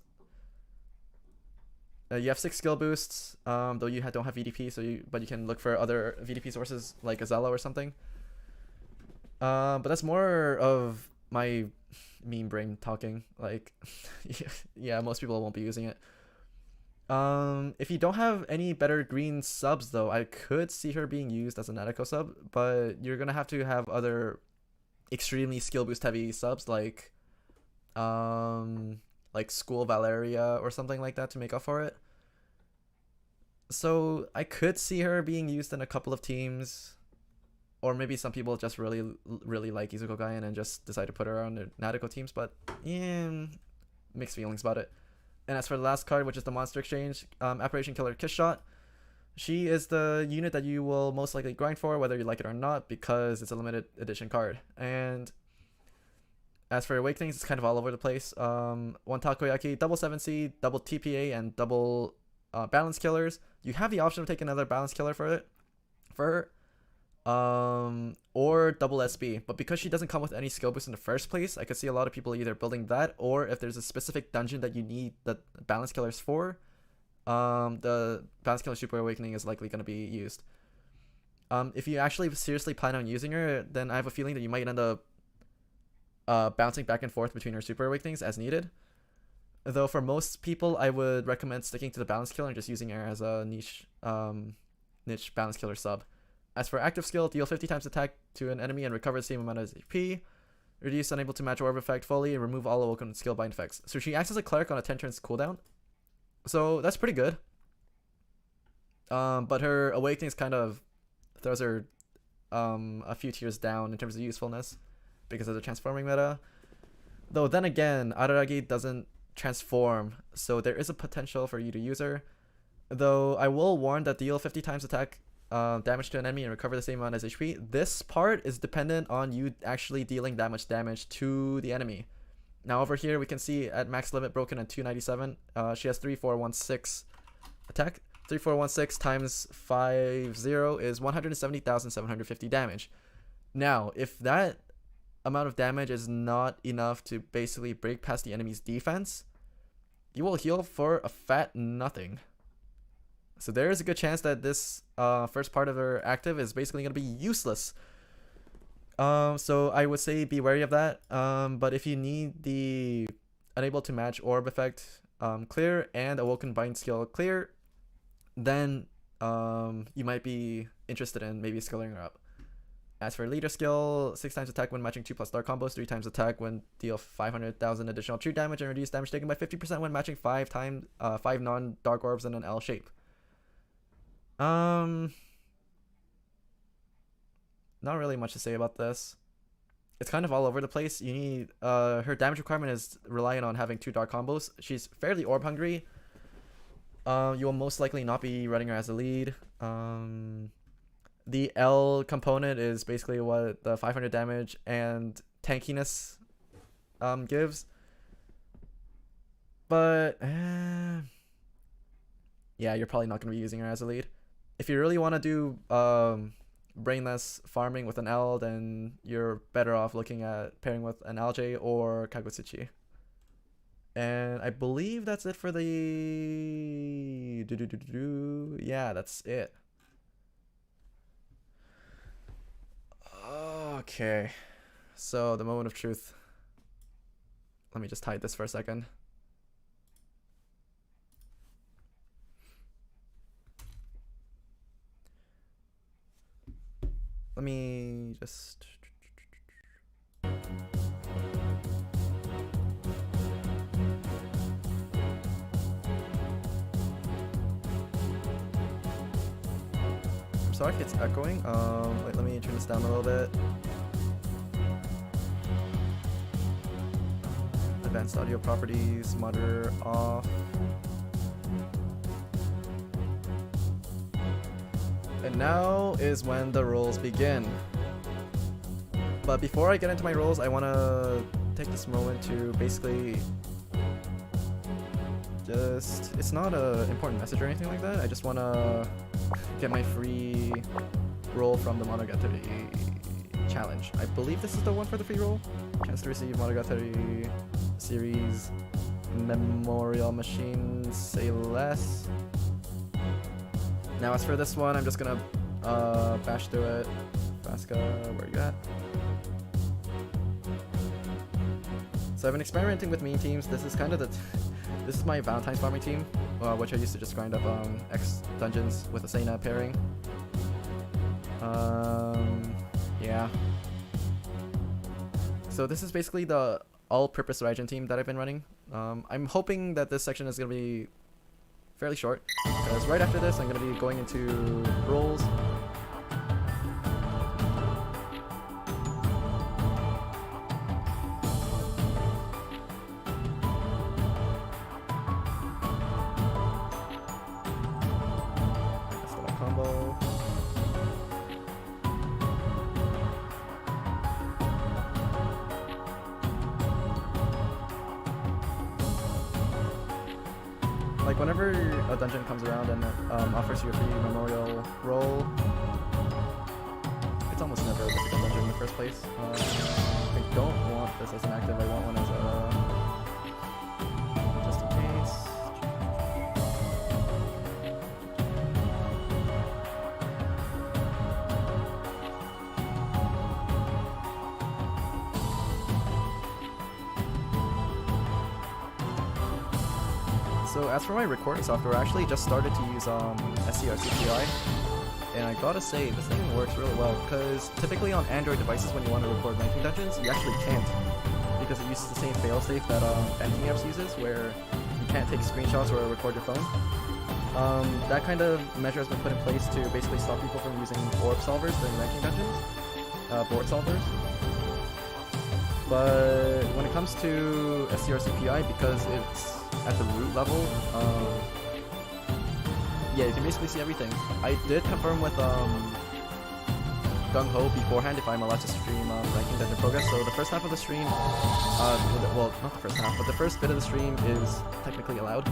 You have 6 skill boosts, though you don't have VDP, but you can look for other VDP sources like Azella or something. But that's more of my meme brain talking. Like, yeah, most people won't be using it. If you don't have any better green subs, though, I could see her being used as a Nadeko sub, but you're gonna have to have other extremely skill boost heavy subs like School Valeria or something like that to make up for it. So I could see her being used in a couple of teams, or maybe some people just really like Izuku Gaien and just decide to put her on their Nadeko teams, but yeah, mixed feelings about it. And as for the last card, which is the Monster Exchange, Apparition Killer Kiss Shot, she is the unit that you will most likely grind for, whether you like it or not, because it's a limited edition card. And as for Awakenings, it's kind of all over the place. 1 Takoyaki, double 7C, double TPA, and double Balance Killers. You have the option of taking another Balance Killer for her. Or double SB, but because she doesn't come with any skill boost in the first place, I could see a lot of people either building that, or if there's a specific dungeon that you need the Balance Killers for, the Balance Killer Super Awakening is likely going to be used. If you actually seriously plan on using her, then I have a feeling that you might end up bouncing back and forth between her Super Awakenings as needed. Though for most people, I would recommend sticking to the Balance Killer and just using her as a niche Balance Killer sub. As for active skill, deal 50 times attack to an enemy and recover the same amount as HP. Reduce unable to match orb effect fully and remove all awoken skill bind effects. So she acts as a cleric on a 10 turns cooldown. So that's pretty good. But her awakenings kind of throws her a few tiers down in terms of usefulness because of the transforming meta. Though then again, Araragi doesn't transform, so there is a potential for you to use her. Though I will warn that deal 50 times attack damage to an enemy and recover the same amount as HP. This part is dependent on you actually dealing that much damage to the enemy. Now over here we can see at max limit broken at 297, she has 3416 attack. 3416 times 50 is 170,750 damage. Now if that amount of damage is not enough to basically break past the enemy's defense, you will heal for a fat nothing. So there is a good chance that this first part of her active is basically going to be useless. So I would say be wary of that. But if you need the unable to match orb effect clear and awoken bind skill clear, then you might be interested in maybe scaling her up. As for leader skill, 6 times attack when matching 2+ dark combos, 3 times attack when deal 500,000 additional true damage, and reduce damage taken by 50% when matching 5 non-dark orbs in an L shape. Not really much to say about this. It's kind of all over the place. You need her damage requirement is reliant on having 2 dark combos. She's fairly orb hungry. You will most likely not be running her as a lead. The L component is basically what the 500 damage and tankiness gives. But yeah, you're probably not going to be using her as a lead. If you really want to do brainless farming with an L, then you're better off looking at pairing with an LJ or Kagutsuchi. And I believe that's it for the... Yeah, that's it. Okay. So, the moment of truth. Let me just hide this for a second. Let me just... I'm sorry if it's echoing. Wait, let me turn this down a little bit. Advanced audio properties, monitor off. And now is when the rolls begin. But before I get into my rolls, I want to take this moment to basically just... It's not an important message or anything like that. I just want to get my free roll from the Monogatari challenge. I believe this is the one for the free roll. Chance to receive Monogatari series memorial machines say less. Now as for this one, I'm just gonna bash through it. Vasca, where you at? So I've been experimenting with meme teams. This is kind of this is my Valentine's farming team, which I used to just grind up X dungeons with a Sena pairing. Yeah. So this is basically the all-purpose Raijin team that I've been running. I'm hoping that this section is gonna be fairly short, because right after this I'm gonna be going into roles. Like whenever a dungeon comes around and offers you a free memorial roll, it's almost never a difficult dungeon in the first place. I don't want this as an active, I want one as a just in case. So as for my recording software, I actually just started to use SCRCPI, and I gotta say, this thing works really well, because typically on Android devices when you want to record ranking dungeons, you actually can't, because it uses the same failsafe that banking apps uses, where you can't take screenshots or record your phone. That kind of measure has been put in place to basically stop people from using orb solvers during ranking dungeons, board solvers. But when it comes to SCRCPI, because it's at the root level, yeah, you can basically see everything. I did confirm with Gung Ho beforehand if I'm allowed to stream ranking dungeon progress. So the first half of the stream, well, not the first half, but the first bit of the stream is technically allowed.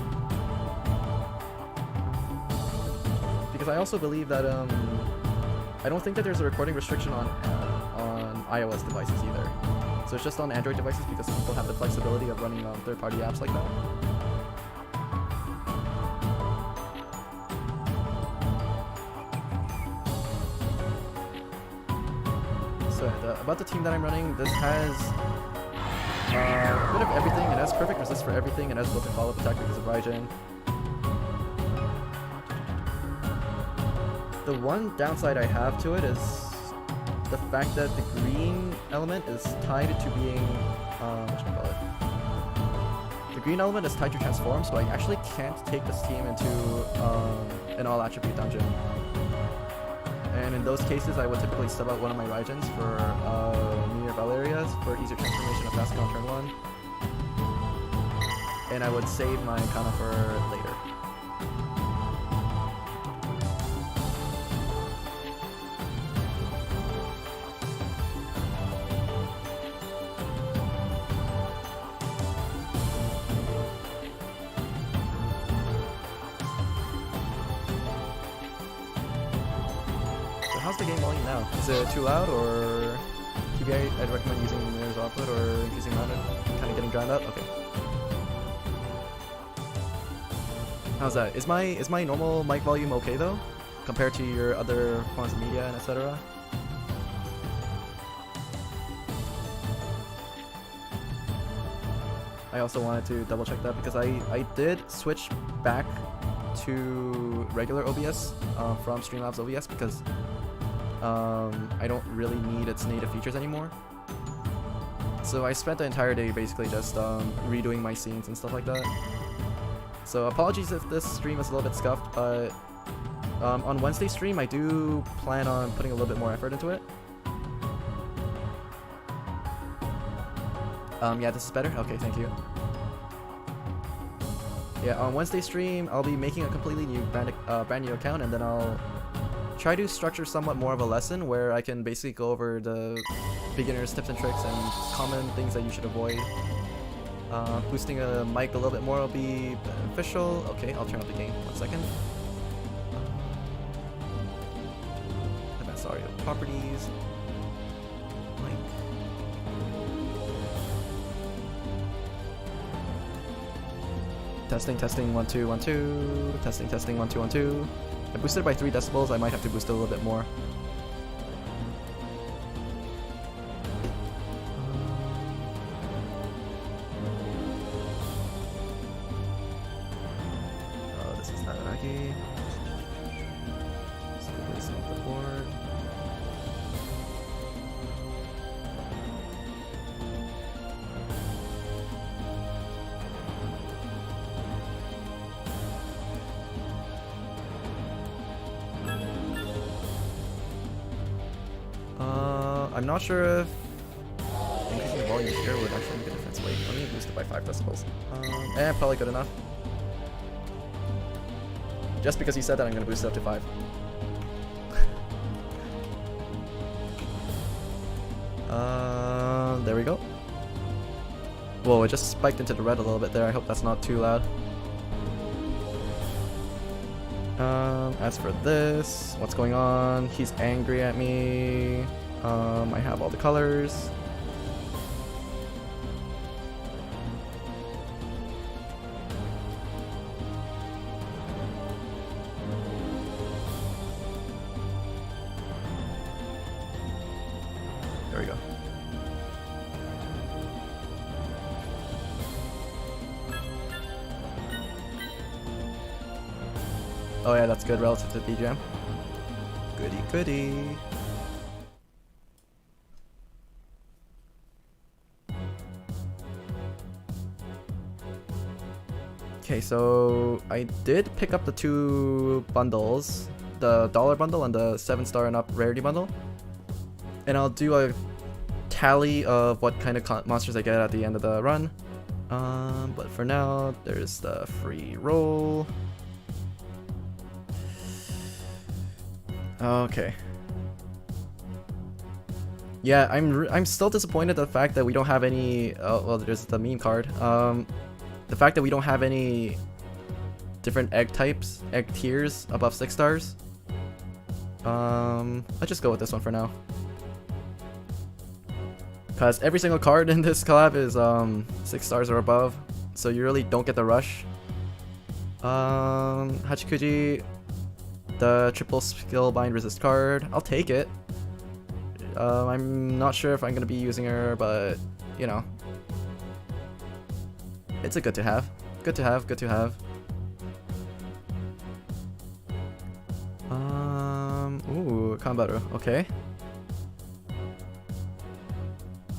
Because I also believe that I don't think that there's a recording restriction on iOS devices either. So it's just on Android devices because people have the flexibility of running third-party apps like that. So about the team that I'm running, this has a bit of everything. It has perfect resist for everything. It has built-in follow-up attack because of Raijin. The one downside I have to it is the fact that the green element is tied to being, whatchamacallit? The green element is tied to transform, so I actually can't take this team into an all-attribute dungeon. And in those cases, I would typically sub out one of my Raijins for Meteor Valeria's for easier transformation of Vasca on turn 1. And I would save my Kana for later. How's the game volume now? Is it too loud, or TBI, I'd recommend using Mirror's output or increasing around it, kind of getting drowned out? Okay. How's that? Is my normal mic volume okay though, compared to your other forms of media and etc.? I also wanted to double check that because I did switch back to regular OBS from Streamlabs OBS because I don't really need its native features anymore. So I spent the entire day basically just redoing my scenes and stuff like that. So apologies if this stream is a little bit scuffed, but on Wednesday's stream I do plan on putting a little bit more effort into it. Yeah, this is better? Okay, thank you. Yeah, on Wednesday's stream I'll be making a completely new brand new account, and then I'll try to structure somewhat more of a lesson where I can basically go over the beginner's tips and tricks and common things that you should avoid. Boosting a mic a little bit more will be beneficial. Okay, I'll turn up the game. 1 second. Sorry, properties. Mic. Testing, testing, 1, 2, 1, 2. Testing, testing, 1, 2, 1, 2. I boosted it by 3 decibels. I might have to boost it a little bit more. Oh, this is Rarity. Let's put this on the board. I'm not sure if increasing volume here would actually make a difference. Wait, let me boost it by 5 decibels. Probably good enough. Just because you said that, I'm gonna boost it up to 5. There we go. Whoa, it just spiked into the red a little bit there. I hope that's not too loud. As for this, what's going on? He's angry at me. I have all the colors. There we go. Oh yeah, that's good relative to BGM. Goody goody. Okay, so I did pick up the 2 bundles, the dollar bundle and the 7-star and up rarity bundle, and I'll do a tally of what kind of monsters I get at the end of the run. But for now, there's the free roll. Okay. Yeah, I'm still disappointed at the fact that we don't have any. Oh, well, there's the meme card. The fact that we don't have any different egg types, egg tiers above 6 stars. Let's just go with this one for now. Cause every single card in this collab is 6 stars or above, so you really don't get the rush. Hachikuji, the triple skill bind resist card. I'll take it. I'm not sure if I'm gonna be using her, but you know. It's a good to have. Good to have, good to have. Ooh, Kanbaru, okay.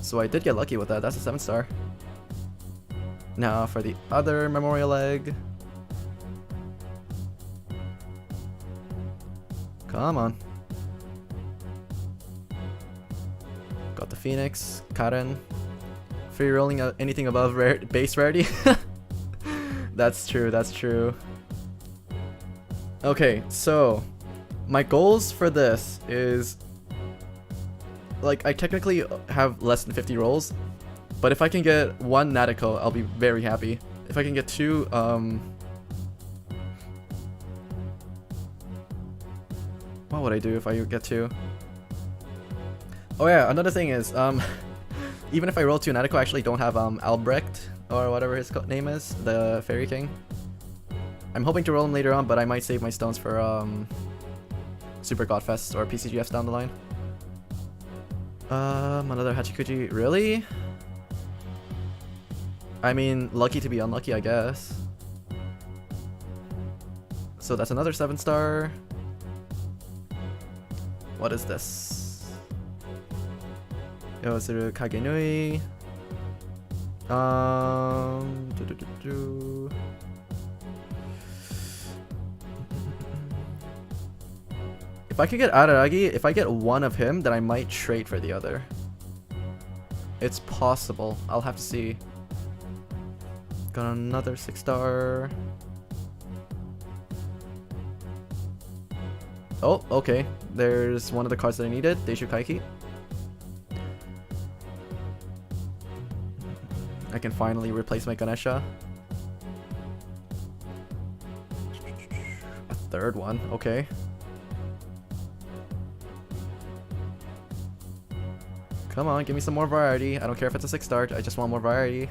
So I did get lucky with that, that's a 7-star. Now for the other memorial egg. Come on. Got the Phoenix, Karen. Free rolling anything above base rarity. That's true, that's true. Okay, so my goals for this is, like, I technically have less than 50 rolls, but if I can get 1 Nadeko, I'll be very happy. If I can get 2, what would I do if I get 2? Oh yeah, another thing is, even if I roll 2 Nadeko, I actually don't have Albrecht, or whatever his name is, the Fairy King. I'm hoping to roll him later on, but I might save my stones for Super Godfest or PCGFs down the line. Another Hachikuji, really? I mean, lucky to be unlucky, I guess. So that's another 7-star. What is this? Yosuru Kagenui. If I could get Araragi, if I get 1 of him, then I might trade for the other. It's possible. I'll have to see. Got another 6-star. Oh, okay. There's one of the cards that I needed. Deishu Kaiki. I can finally replace my Ganesha. A 3rd one, okay. Come on, give me some more variety. I don't care if it's a 6-star, I just want more variety.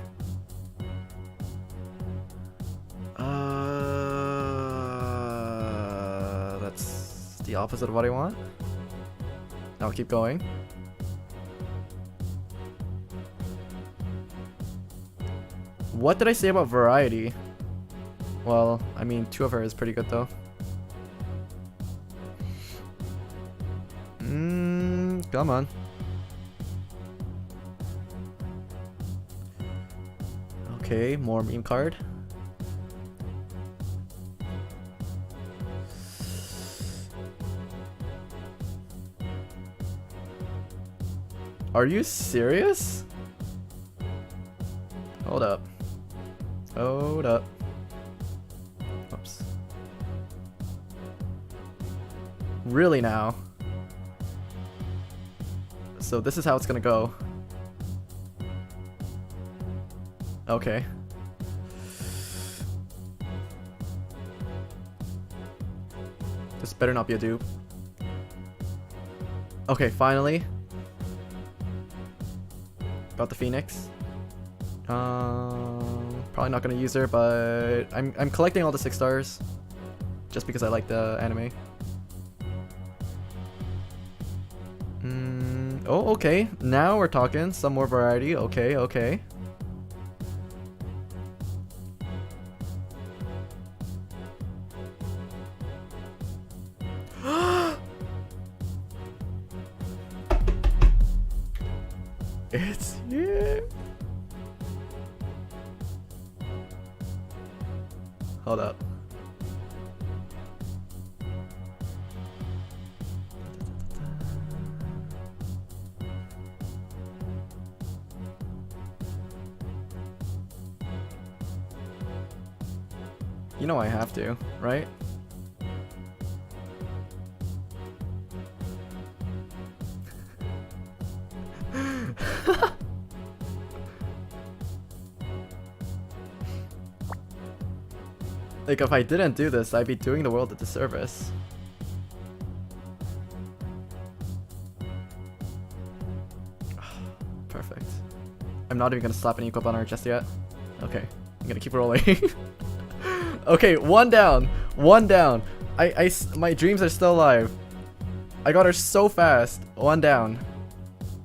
The opposite of what I want. I'll keep going. What did I say about variety? Well, I mean, 2 of her is pretty good though. Come on. Okay, more meme card. Are you serious? Hold up. Hold up. Oops. Really now? So this is how it's gonna go. Okay. This better not be a dupe. Okay, finally. Got the Phoenix. Probably not gonna use her, but I'm collecting all the 6 stars just because I like the anime. Oh, okay. Now we're talking some more variety. Okay, okay. It's here. Hold up. You know I have to, right? Like, if I didn't do this, I'd be doing the world a disservice. Perfect. I'm not even gonna slap an equip on her just yet. Okay, I'm gonna keep rolling. Okay, 1 down. 1 down. My dreams are still alive. I got her so fast. 1 down.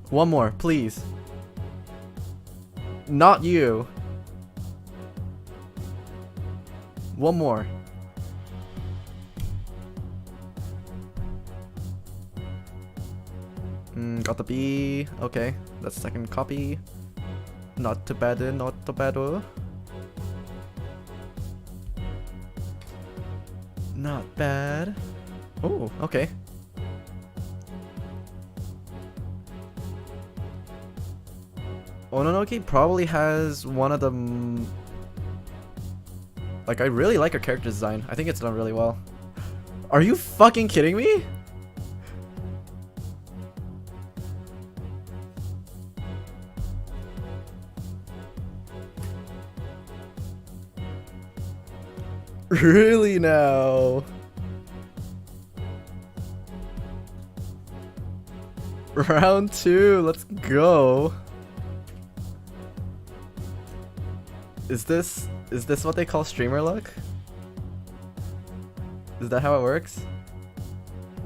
1 more, please. Not you. 1 more. Got the B. Okay, that's 2nd copy. Not too bad, not too bad. Not bad. Oh, okay. Ononoki probably has one of the... Like, I really like her character design. I think it's done really well. Are you fucking kidding me? Really now? Round 2, let's go. Is this what they call streamer luck? Is that how it works?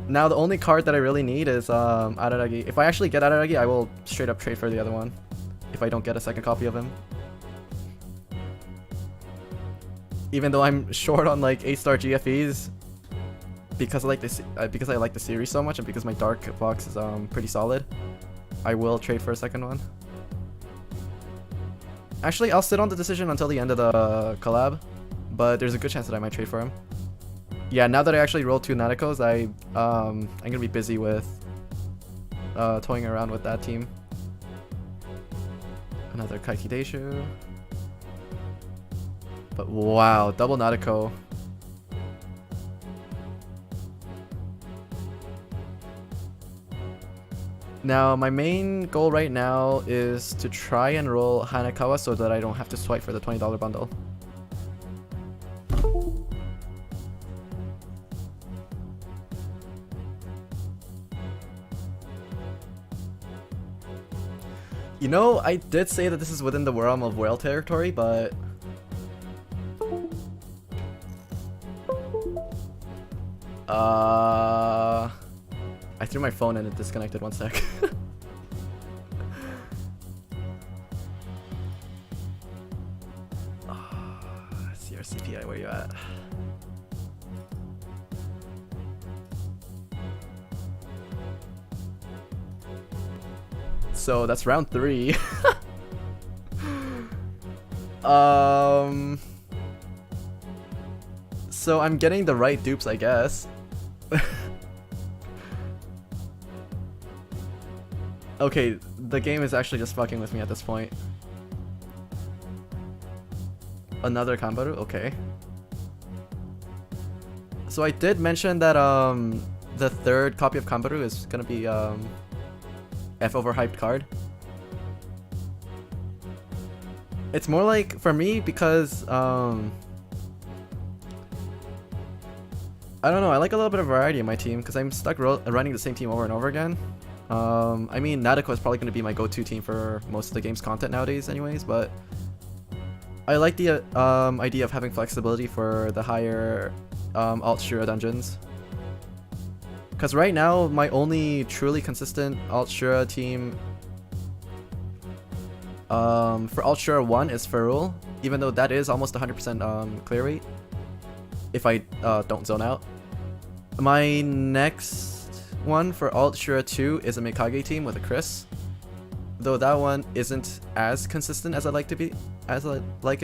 Now the only card that I really need is Araragi. If I actually get Araragi, I will straight up trade for the other one. If I don't get a 2nd copy of him. Even though I'm short on like 8-star GFEs, because I like the series so much and because my dark box is pretty solid, I will trade for a 2nd one. Actually, I'll sit on the decision until the end of the collab, but there's a good chance that I might trade for him. Yeah, now that I actually rolled 2 Nadekos, I'm gonna be busy with toying around with that team. Another Kaiki Deishu. But wow, double Nadeko. Now, my main goal right now is to try and roll Hanekawa so that I don't have to swipe for the $20 bundle. You know, I did say that this is within the realm of whale territory, but... I threw my phone and it disconnected. 1 sec. CRCPI, where you at? So that's round 3. So I'm getting the right dupes, I guess. Okay, the game is actually just fucking with me at this point. Another Kanbaru? Okay. So I did mention that the third copy of Kanbaru is gonna be F overhyped card. It's more like, for me, because I don't know, I like a little bit of variety in my team because I'm stuck running the same team over and over again. I mean, Nadeko is probably going to be my go-to team for most of the game's content nowadays anyways, but I like the idea of having flexibility for the higher alt Shura dungeons. Because right now, my only truly consistent alt Shura team for alt Shura 1 is Ferul, even though that is almost 100% clear rate if I don't zone out. My next one for alt Shura 2 is a Mikage team with a Chris, though that one isn't as consistent as I'd like it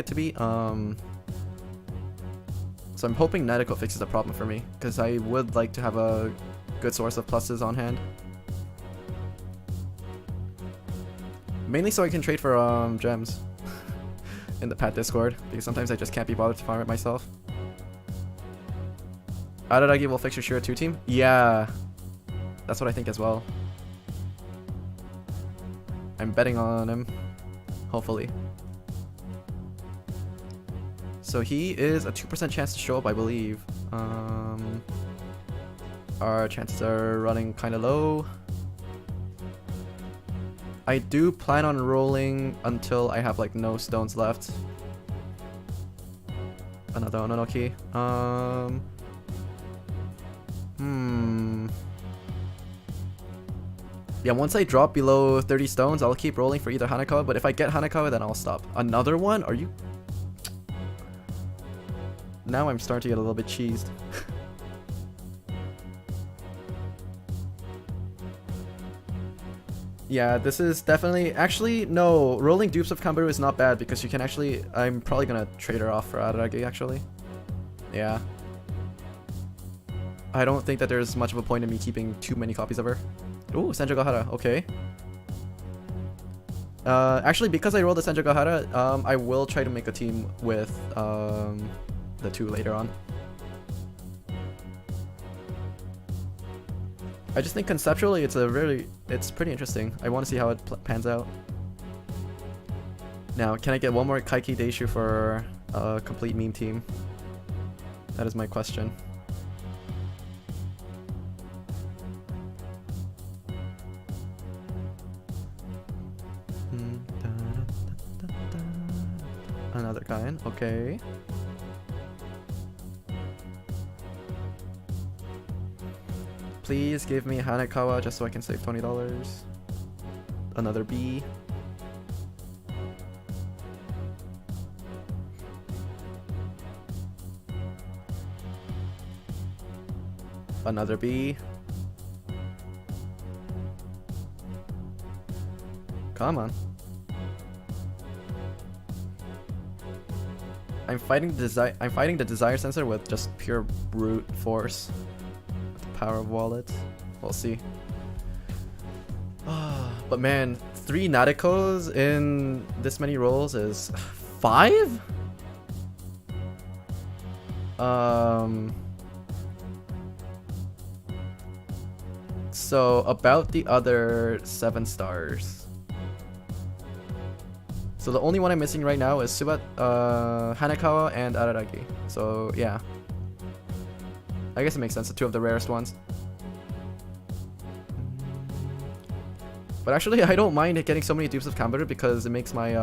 to be. So I'm hoping Nadeko fixes the problem for me, because I would like to have a good source of pluses on hand. Mainly so I can trade for gems in the Pat Discord, because sometimes I just can't be bothered to farm it myself. Araragi will fix your Shura 2 team? Yeah, that's what I think as well. I'm betting on him, hopefully. So he is a 2% chance to show up, I believe. Our chances are running kind of low. I do plan on rolling until I have like no stones left. Another Ononoki. Yeah, once I drop below 30 stones, I'll keep rolling for either Hanakawa, but if I get Hanakawa, then I'll stop. Another one? Are you... Now I'm starting to get a little bit cheesed. Yeah, this is definitely... Actually, no. Rolling dupes of Kanbaru is not bad because you can actually... I'm probably gonna trade her off for Araragi, actually. Yeah. I don't think that there's much of a point in me keeping too many copies of her. Ooh, Senjo Gahara. Okay. Actually, because I rolled the Senjo Gahara, I will try to make a team with the two later on. I just think conceptually it's pretty interesting. I want to see how it pans out. Now, can I get one more Kaiki Deishu for a complete meme team? That is my question. Another kind, okay. Please give me Hanakawa just so I can save $20. Another B. Another B. Come on. I'm fighting the desire sensor with just pure brute force. With the power of wallet. We'll see. But man, 3 Nadekos in this many rolls is 5? So about the other 7 stars. So the only one I'm missing right now is Subat, Hanakawa, and Araragi. So yeah. I guess it makes sense, the 2 of the rarest ones. But actually, I don't mind getting so many dupes of Kanbaru because it makes my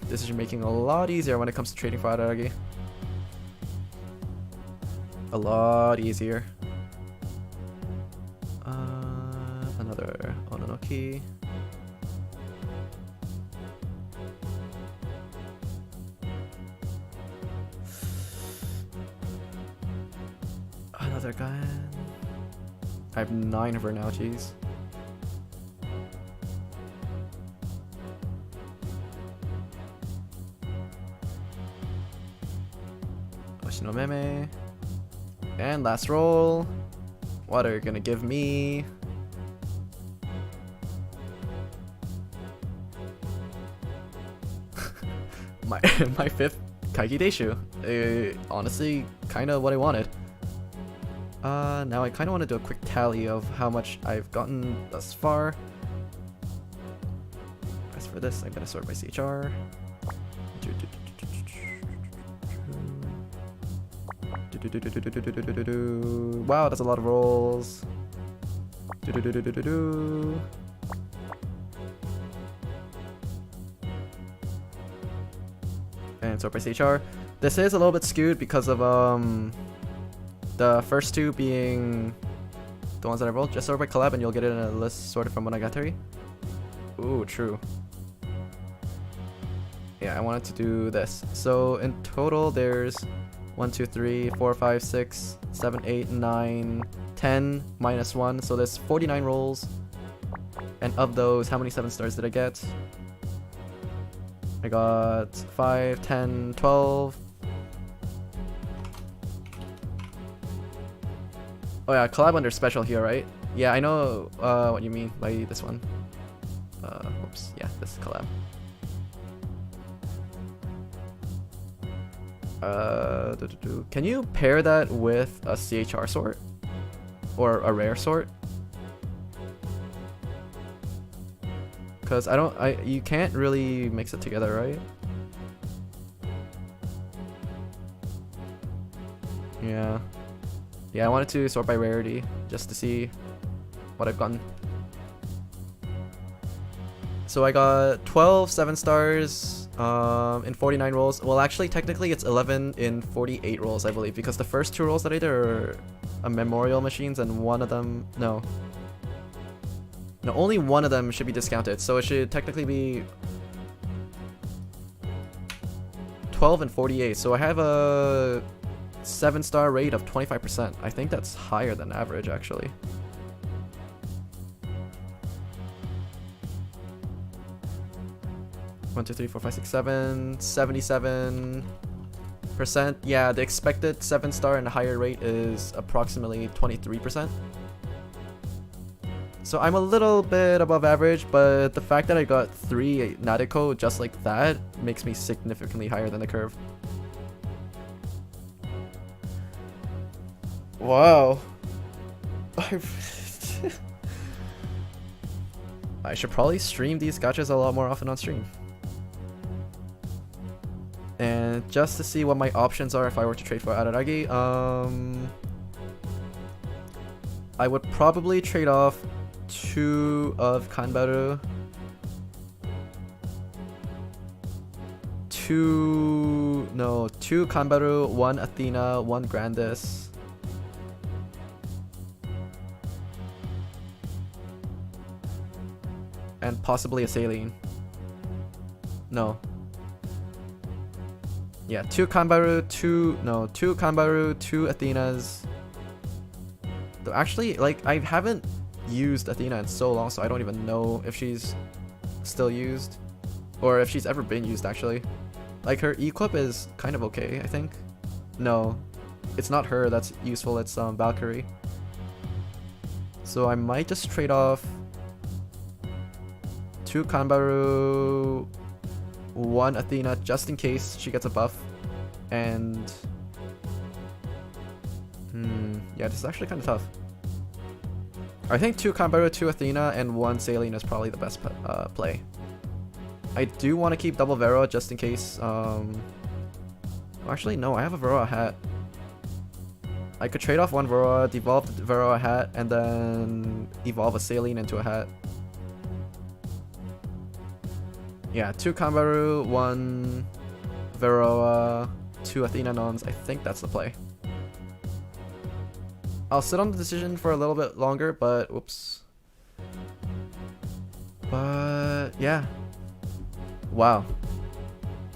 decision making a lot easier when it comes to trading for Araragi. A lot easier. another Ononoki. Another guy. I have 9 of her now, jeez. Oshinomeme. And last roll. What are you gonna give me? my 5th Kaigi Deishu. Honestly, kind of what I wanted. Now I kind of want to do a quick tally of how much I've gotten thus far. As for this, I'm gonna sort by CHR. Wow, that's a lot of rolls. And sort by CHR. This is a little bit skewed because of the first 2 being the ones that I rolled. Just sort by collab and you'll get it in a list sorted from Monogatari. Ooh, true. Yeah, I wanted to do this. So in total there's 1, 2, 3, 4, 5, 6, 7, 8, 9, 10 minus 1. So there's 49 rolls. And of those, how many 7 stars did I get? I got 5, 10, 12. Oh yeah, collab under special here, right? Yeah, I know what you mean by this one. Oops, yeah, this is collab. Can you pair that with a CHR sort? Or a rare sort? Cause you can't really mix it together, right? Yeah. Yeah, I wanted to sort by rarity just to see what I've gotten. So I got 12 7 stars in 49 rolls. Well, actually, technically it's 11 in 48 rolls, I believe, because the first 2 rolls that I did are memorial machines, and one of them, no, only one of them should be discounted. So it should technically be 12 and 48. So I have a 7-star rate of 25%. I think that's higher than average, actually. One, 2, 3, 4, 5, 6, 7, 77%. Yeah, the expected 7-star and higher rate is approximately 23%. So I'm a little bit above average, but the fact that I got 3 Nadeko just like that makes me significantly higher than the curve. Wow. I should probably stream these gachas a lot more often on stream. And just to see what my options are if I were to trade for Araragi, I would probably trade off 2 of Kanbaru, 2 Kanbaru, 1 Athena, 1 Grandis. And possibly a Saline. No. Yeah, 2 Kanbaru, 2 Kanbaru, 2 Athenas. Though actually, like, I haven't used Athena in so long, so I don't even know if she's still used. Or if she's ever been used, actually. Like, her equip is kind of okay, I think. No, it's not her that's useful, it's Valkyrie. So I might just trade off 2 Kanbaru, 1 Athena, just in case she gets a buff. And yeah, this is actually kind of tough. I think 2 Kanbaru, 2 Athena, and 1 Saline is probably the best play. I do want to keep double Vero just in case. Actually, no, I have a Veroa hat. I could trade off 1 Veroa, devolve the Veroa hat, and then evolve a Saline into a hat. Yeah, 2 Kanbaru, 1 Veroa, 2 Athena Nons. I think that's the play. I'll sit on the decision for a little bit longer, but whoops. yeah. Wow.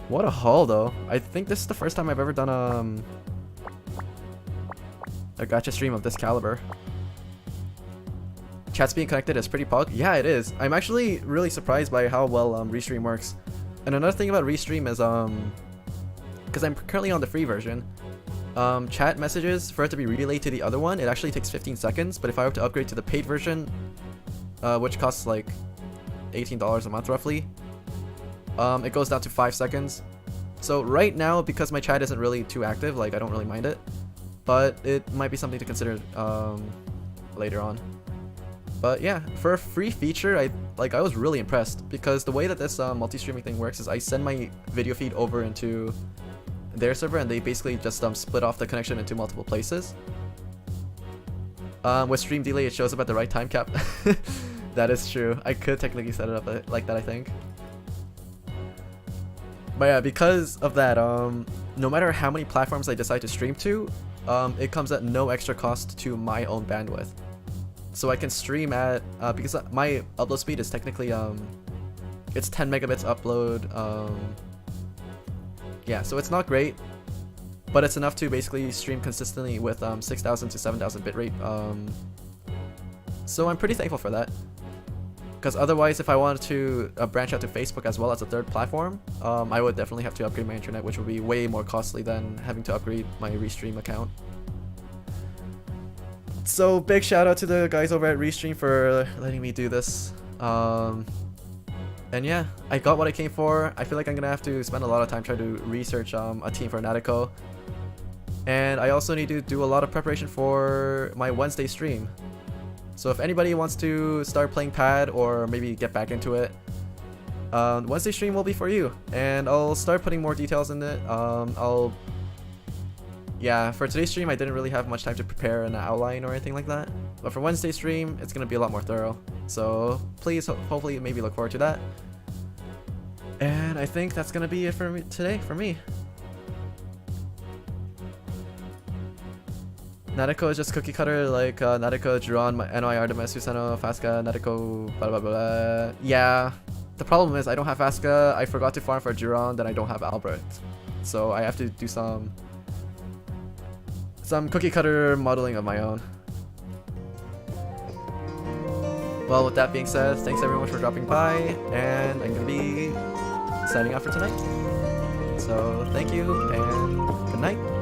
What a haul though. I think this is the first time I've ever done a gacha stream of this caliber. Chat's being connected is pretty pog. Yeah, it is. I'm actually really surprised by how well Restream works. And another thing about Restream is because I'm currently on the free version, chat messages, for it to be relayed to the other one, it actually takes 15 seconds. But if I were to upgrade to the paid version, which costs like $18 a month roughly, it goes down to 5 seconds. So right now, because my chat isn't really too active, like I don't really mind it, but it might be something to consider later on. But yeah, for a free feature, I was really impressed, because the way that this multi-streaming thing works is I send my video feed over into their server, and they basically just split off the connection into multiple places. With stream delay, it shows up at the right time cap. That is true. I could technically set it up like that, I think. But yeah, because of that, no matter how many platforms I decide to stream to, it comes at no extra cost to my own bandwidth. So I can stream at, because my upload speed is technically, it's 10 megabits upload. Yeah, so it's not great, but it's enough to basically stream consistently with 6,000 to 7,000 bitrate. So I'm pretty thankful for that. Because otherwise, if I wanted to branch out to Facebook as well as a third platform, I would definitely have to upgrade my internet, which would be way more costly than having to upgrade my Restream account. So big shout out to the guys over at Restream for letting me do this. And yeah, I got what I came for. I feel like I'm gonna have to spend a lot of time trying to research a team for Nadeko. And I also need to do a lot of preparation for my Wednesday stream. So if anybody wants to start playing pad or maybe get back into it, Wednesday stream will be for you. And I'll start putting more details in it. Yeah, for today's stream, I didn't really have much time to prepare an outline or anything like that. But for Wednesday's stream, it's going to be a lot more thorough. So please, hopefully, maybe look forward to that. And I think that's going to be it for me today, for me. Nadeko is just cookie cutter, like Nadeko, Juron, NY, Artemis, Susano, Fasca, Nadeko, blah blah blah. Yeah, the problem is I don't have Fasca, I forgot to farm for Juron, then I don't have Albert. So I have to do some cookie cutter modeling of my own. Well, with that being said, thanks everyone for dropping by, and I'm gonna be signing out for tonight. So thank you, and good night.